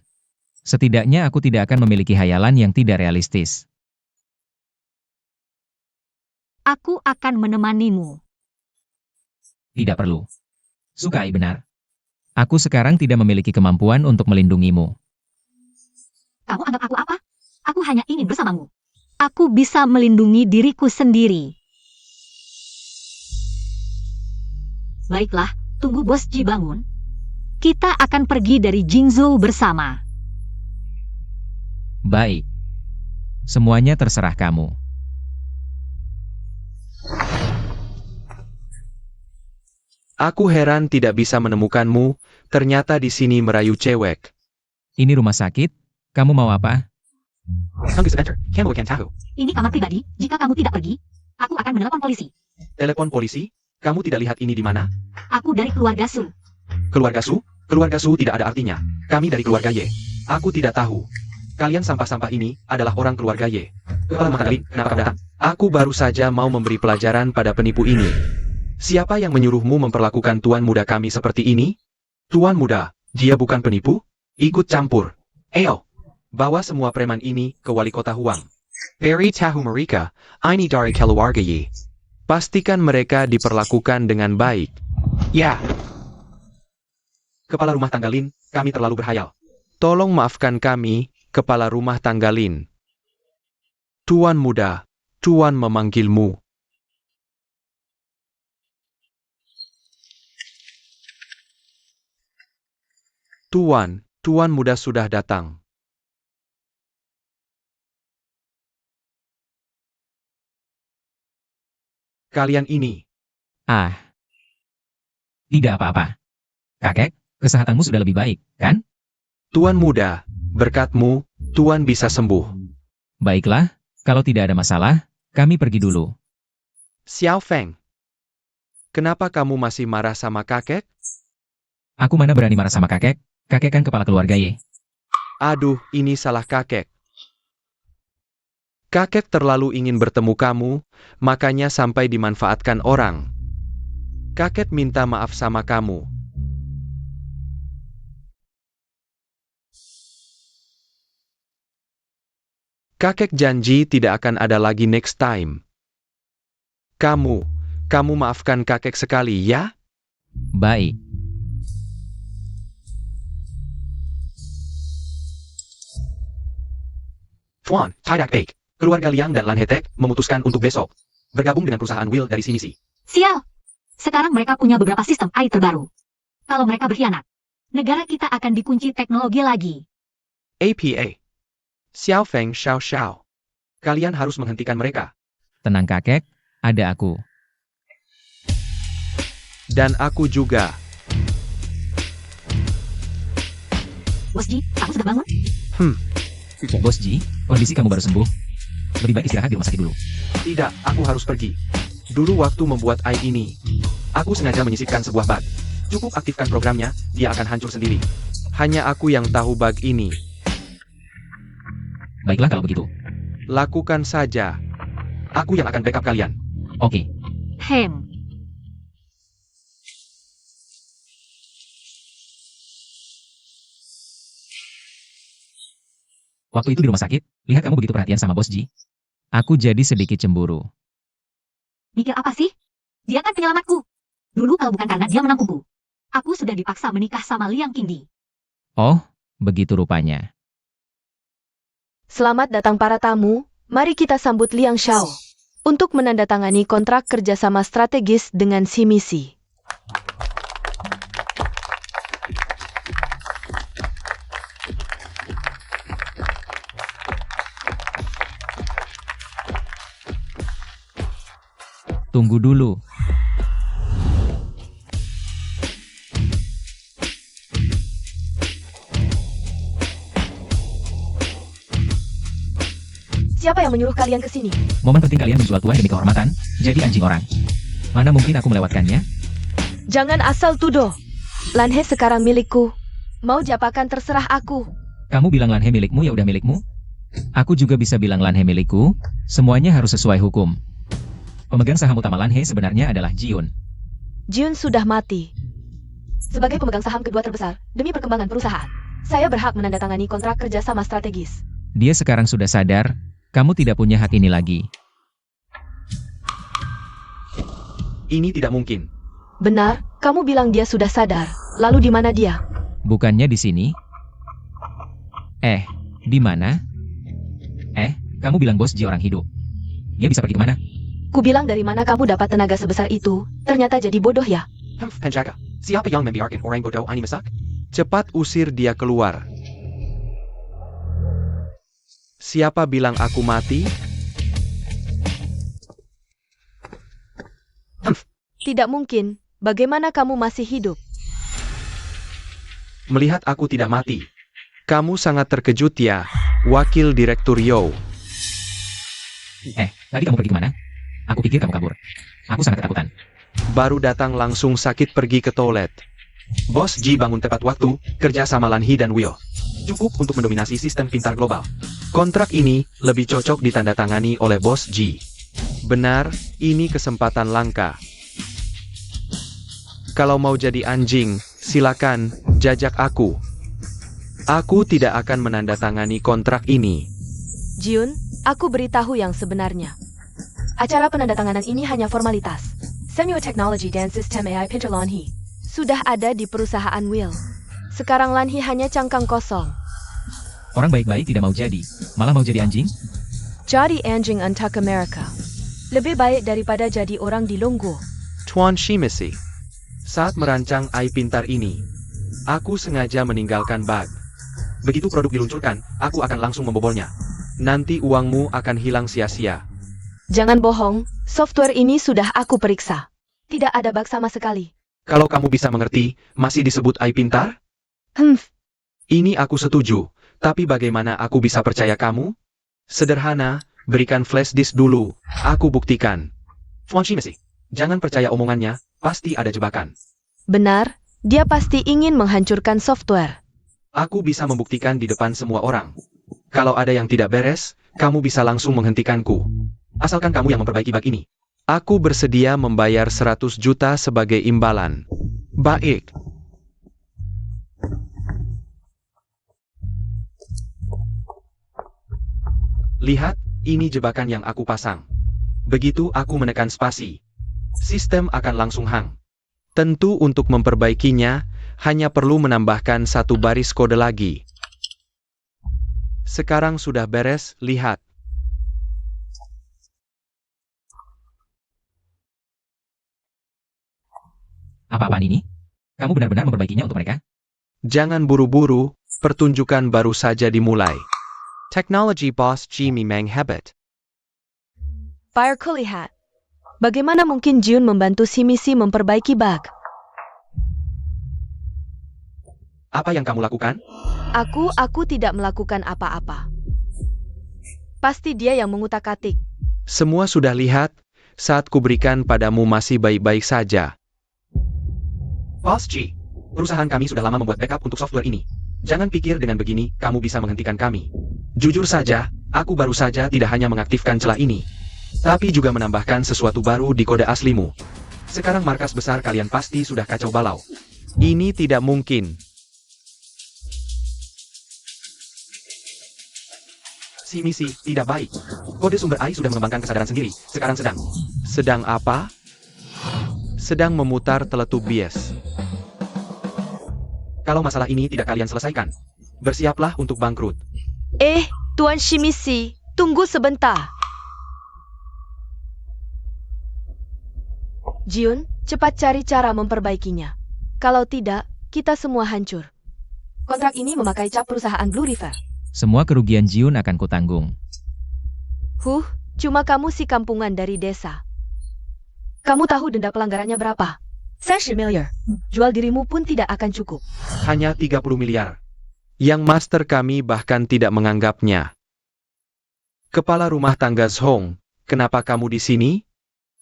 Setidaknya aku tidak akan memiliki hayalan yang tidak realistis. Aku akan menemanimu. Tidak perlu. Sukai benar. Aku sekarang tidak memiliki kemampuan untuk melindungimu. Kamu anggap aku apa? Aku hanya ingin bersamamu. Aku bisa melindungi diriku sendiri. Baiklah, Tunggu Bos Ji bangun. Kita akan pergi dari Jingzhou bersama. Baik. Semuanya terserah kamu. Aku heran tidak bisa menemukanmu, ternyata di sini merayu cewek. Ini rumah sakit. Kamu mau apa? Hunggus Center, Campbell Tahu. Ini kamar pribadi. Jika kamu tidak pergi, aku akan menelepon polisi. Telepon polisi? Kamu tidak lihat ini di mana? Aku dari keluarga Su. Keluarga Su? Keluarga Su tidak ada artinya. Kami dari keluarga Y. Aku tidak tahu. Kalian sampah-sampah ini adalah orang keluarga Y. Kepala mata kali, kenapa kamu datang? Aku baru saja mau memberi pelajaran pada penipu ini. Siapa yang menyuruhmu memperlakukan tuan muda kami seperti ini? Tuan muda, dia bukan penipu? Ikut campur. Ayo, bawa semua preman ini ke wali kota Huang. Beri tahu mereka, ini dari keluarga Yi. Pastikan mereka diperlakukan dengan baik. Ya, Kepala rumah tanggalin, kami terlalu berhayal. Tolong maafkan kami, kepala rumah tanggalin. Tuan muda, Tuan memanggilmu. Tuan muda sudah datang. Kalian ini, Ah. Tidak apa-apa. Kakek, kesehatanmu sudah lebih baik, kan? Tuan muda, berkatmu, Tuan bisa sembuh. Baiklah, kalau tidak ada masalah, kami pergi dulu. Xiao Feng, kenapa kamu masih marah sama kakek? Aku mana berani marah sama kakek? Kakek kan kepala keluarga Y. Aduh, ini salah kakek. Kakek terlalu ingin bertemu kamu, makanya sampai dimanfaatkan orang. Kakek minta maaf sama kamu. Kakek janji tidak akan ada lagi next time. Kamu maafkan kakek sekali ya? Baik. Tuan, Tidak Baik. Keluarga Liang dan Lan Hetek memutuskan untuk besok bergabung dengan perusahaan Will dari sini sih. Sial. Sekarang mereka punya beberapa sistem AI terbaru. Kalau mereka berkhianat, negara kita akan dikunci teknologi lagi. APA. Xiao Feng Xiao Xiao. Kalian harus menghentikan mereka. Tenang kakek, ada aku. Dan aku juga. Bos Ji, kamu sudah bangun? Bos Ji, kondisi kamu baru sembuh. Lebih baik istirahat di rumah sakit dulu. Tidak, aku harus pergi. Dulu waktu membuat AI ini, aku sengaja menyisipkan sebuah bug. Cukup aktifkan programnya, dia akan hancur sendiri. Hanya aku yang tahu bug ini. Baiklah kalau begitu. Lakukan saja. Aku yang akan backup kalian. Oke. Hem. Waktu itu di rumah sakit, lihat kamu begitu perhatian sama Bos Ji. Aku jadi sedikit cemburu. Mikir apa sih? Dia kan penyelamatku. Dulu kalau bukan karena dia menampungku, aku sudah dipaksa menikah sama Liang Qingdi. Oh, begitu rupanya. Selamat datang para tamu, mari kita sambut Liang Xiao untuk menandatangani kontrak kerjasama strategis dengan si misi. Tunggu dulu. Siapa yang menyuruh kalian ke sini? Momen penting kalian menjual tuan demi kehormatan, jadi anjing orang. Mana mungkin aku melewatkannya? Jangan asal tuduh. Lanhe sekarang milikku. Mau diapakan terserah aku. Kamu bilang Lanhe milikmu ya udah milikmu. Aku juga bisa bilang Lanhe milikku, semuanya harus sesuai hukum. Pemegang saham utama Lanhe sebenarnya adalah Jiun. Jiun sudah mati. Sebagai pemegang saham kedua terbesar, demi perkembangan perusahaan, saya berhak menandatangani kontrak kerjasama strategis. Dia sekarang sudah sadar, kamu tidak punya hak ini lagi. Ini tidak mungkin. Benar, kamu bilang dia sudah sadar. Lalu di mana dia? Bukannya di sini? Di mana? Kamu bilang Bos Ji orang hidup. Dia bisa pergi kemana? Ku bilang dari mana kamu dapat tenaga sebesar itu, ternyata jadi bodoh ya. Penjaga. Siapa yang membiarkan orang bodoh ini masuk? Cepat usir dia keluar. Siapa bilang aku mati? Tidak mungkin. Bagaimana kamu masih hidup? Melihat aku tidak mati. Kamu sangat terkejut ya, Wakil Direktur Yo. Tadi kamu pergi kemana? Aku pikir kamu kabur. Aku sangat ketakutan. Baru datang langsung sakit pergi ke toilet. Bos Ji bangun tepat waktu, kerja sama Lanhi dan Will. Cukup untuk mendominasi sistem pintar global. Kontrak ini lebih cocok ditandatangani oleh Bos Ji. Benar, ini kesempatan langka. Kalau mau jadi anjing, silakan, jajak aku. Aku tidak akan menandatangani kontrak ini. Jiun, aku beritahu yang sebenarnya. Acara penandatanganan ini hanya formalitas. Semio Technology dan Sistem AI Pinter Lanhi sudah ada di perusahaan Will. Sekarang Lanhi hanya cangkang kosong. Orang baik-baik tidak mau jadi, malah mau jadi anjing? Jadi anjing untuk Amerika. Lebih baik daripada jadi orang di Longgo. Tuan Shimisi, saat merancang AI pintar ini, aku sengaja meninggalkan bug. Begitu produk diluncurkan, aku akan langsung membobolnya. Nanti uangmu akan hilang sia-sia. Jangan bohong, software ini sudah aku periksa. Tidak ada bug sama sekali. Kalau kamu bisa mengerti, masih disebut AI pintar? Ini aku setuju, tapi bagaimana aku bisa percaya kamu? Sederhana, berikan flash disk dulu, aku buktikan. Tuan Shimisi, jangan percaya omongannya, pasti ada jebakan. Benar, dia pasti ingin menghancurkan software. Aku bisa membuktikan di depan semua orang. Kalau ada yang tidak beres, kamu bisa langsung menghentikanku. Asalkan kamu yang memperbaiki bug ini. Aku bersedia membayar 100 juta sebagai imbalan. Baik. Lihat, ini jebakan yang aku pasang. Begitu aku menekan spasi, sistem akan langsung hang. Tentu untuk memperbaikinya, hanya perlu menambahkan satu baris kode lagi. Sekarang sudah beres, lihat. Apa-apaan ini? Kamu benar-benar memperbaikinya untuk mereka? Jangan buru-buru, pertunjukan baru saja dimulai. Technology Boss Jimmy Mang Habit. Fire kulihat. Bagaimana mungkin Jiun membantu si misi memperbaiki bug? Apa yang kamu lakukan? Aku tidak melakukan apa-apa. Pasti dia yang mengutak-atik. Semua sudah lihat, saat kuberikan padamu masih baik-baik saja. Bos Ji, perusahaan kami sudah lama membuat backup untuk software ini. Jangan pikir dengan begini, kamu bisa menghentikan kami. Jujur saja, aku baru saja tidak hanya mengaktifkan celah ini, tapi juga menambahkan sesuatu baru di kode aslimu. Sekarang markas besar kalian pasti sudah kacau balau. Ini tidak mungkin. Si misi tidak baik. Kode sumber AI sudah mengembangkan kesadaran sendiri. Sekarang sedang. Sedang apa? Sedang memutar teletubies. Kalau masalah ini tidak kalian selesaikan, bersiaplah untuk bangkrut. Tuan Shimisi, tunggu sebentar. Jiun, cepat cari cara memperbaikinya. Kalau tidak, kita semua hancur. Kontrak ini memakai cap perusahaan Blue River. Semua kerugian Jiun akan kutanggung. Cuma kamu si kampungan dari desa. Kamu tahu denda pelanggarannya berapa? 30 miliar. Jual dirimu pun tidak akan cukup. Hanya 30 miliar. Yang master kami bahkan tidak menganggapnya. Kepala rumah tangga Zhong, kenapa kamu di sini?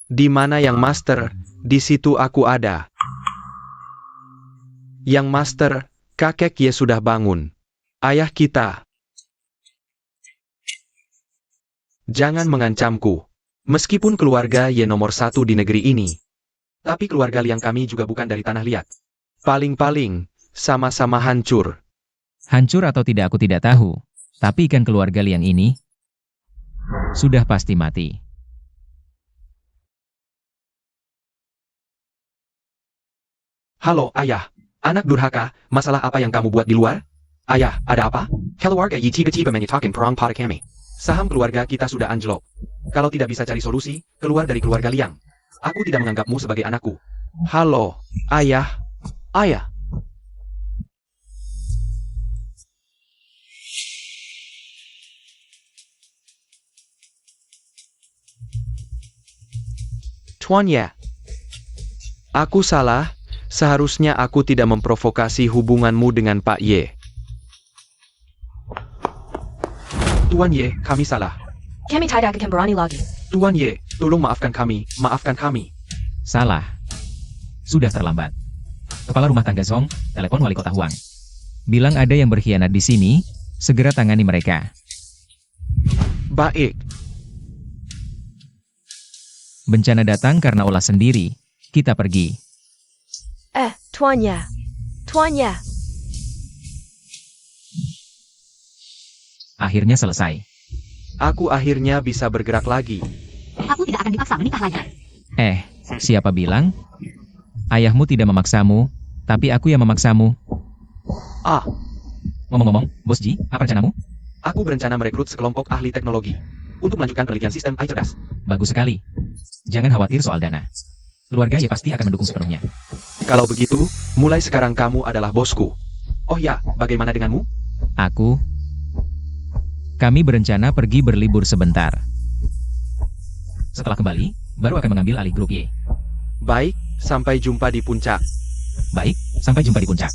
Di mana yang master? Di situ aku ada. Yang master, kakek Ye sudah bangun. Ayah kita. Jangan mengancamku. Meskipun keluarga Ye nomor 1 di negeri ini. Tapi keluarga Liang kami juga bukan dari tanah liat. Paling-paling, sama-sama hancur. Hancur atau tidak aku tidak tahu. Tapi ikan keluarga Liang ini sudah pasti mati. Halo, ayah. Anak durhaka, masalah apa yang kamu buat di luar? Ayah, ada apa? Keluarga Yi tiba-tiba menyetakan perang pada kami. Saham keluarga kita sudah anjlok. Kalau tidak bisa cari solusi, keluar dari keluarga Liang. Aku tidak menganggapmu sebagai anakku. Halo, ayah. Ayah. Tuan Ye. Aku salah, seharusnya aku tidak memprovokasi hubunganmu dengan Pak Ye. Tuan Ye, kami salah. Kami tidak akan berani lagi. Tuan Ye, tolong maafkan kami, maafkan kami. Salah. Sudah terlambat. Kepala rumah tangga Zong, telepon wali kota Huang. Bilang ada yang berkhianat di sini, segera tangani mereka. Baik. Bencana datang karena olah sendiri. Kita pergi. Tuan Ye. Tuan Ye. Akhirnya selesai. Aku akhirnya bisa bergerak lagi. Aku tidak akan dipaksa menikah lagi. Siapa bilang? Ayahmu tidak memaksamu, tapi aku yang memaksamu. Ah, Ngomong-ngomong, Bos Ji, apa rencanamu? Aku berencana merekrut sekelompok ahli teknologi untuk melanjutkan penelitian sistem AI cerdas. Bagus sekali. Jangan khawatir soal dana. Keluarga ya pasti akan mendukung sepenuhnya. kalau begitu, mulai sekarang kamu adalah bosku. Oh ya, bagaimana denganmu? Kami berencana pergi berlibur sebentar. Setelah kembali, baru akan mengambil alih grup Y. Baik, sampai jumpa di puncak. Baik, sampai jumpa di puncak.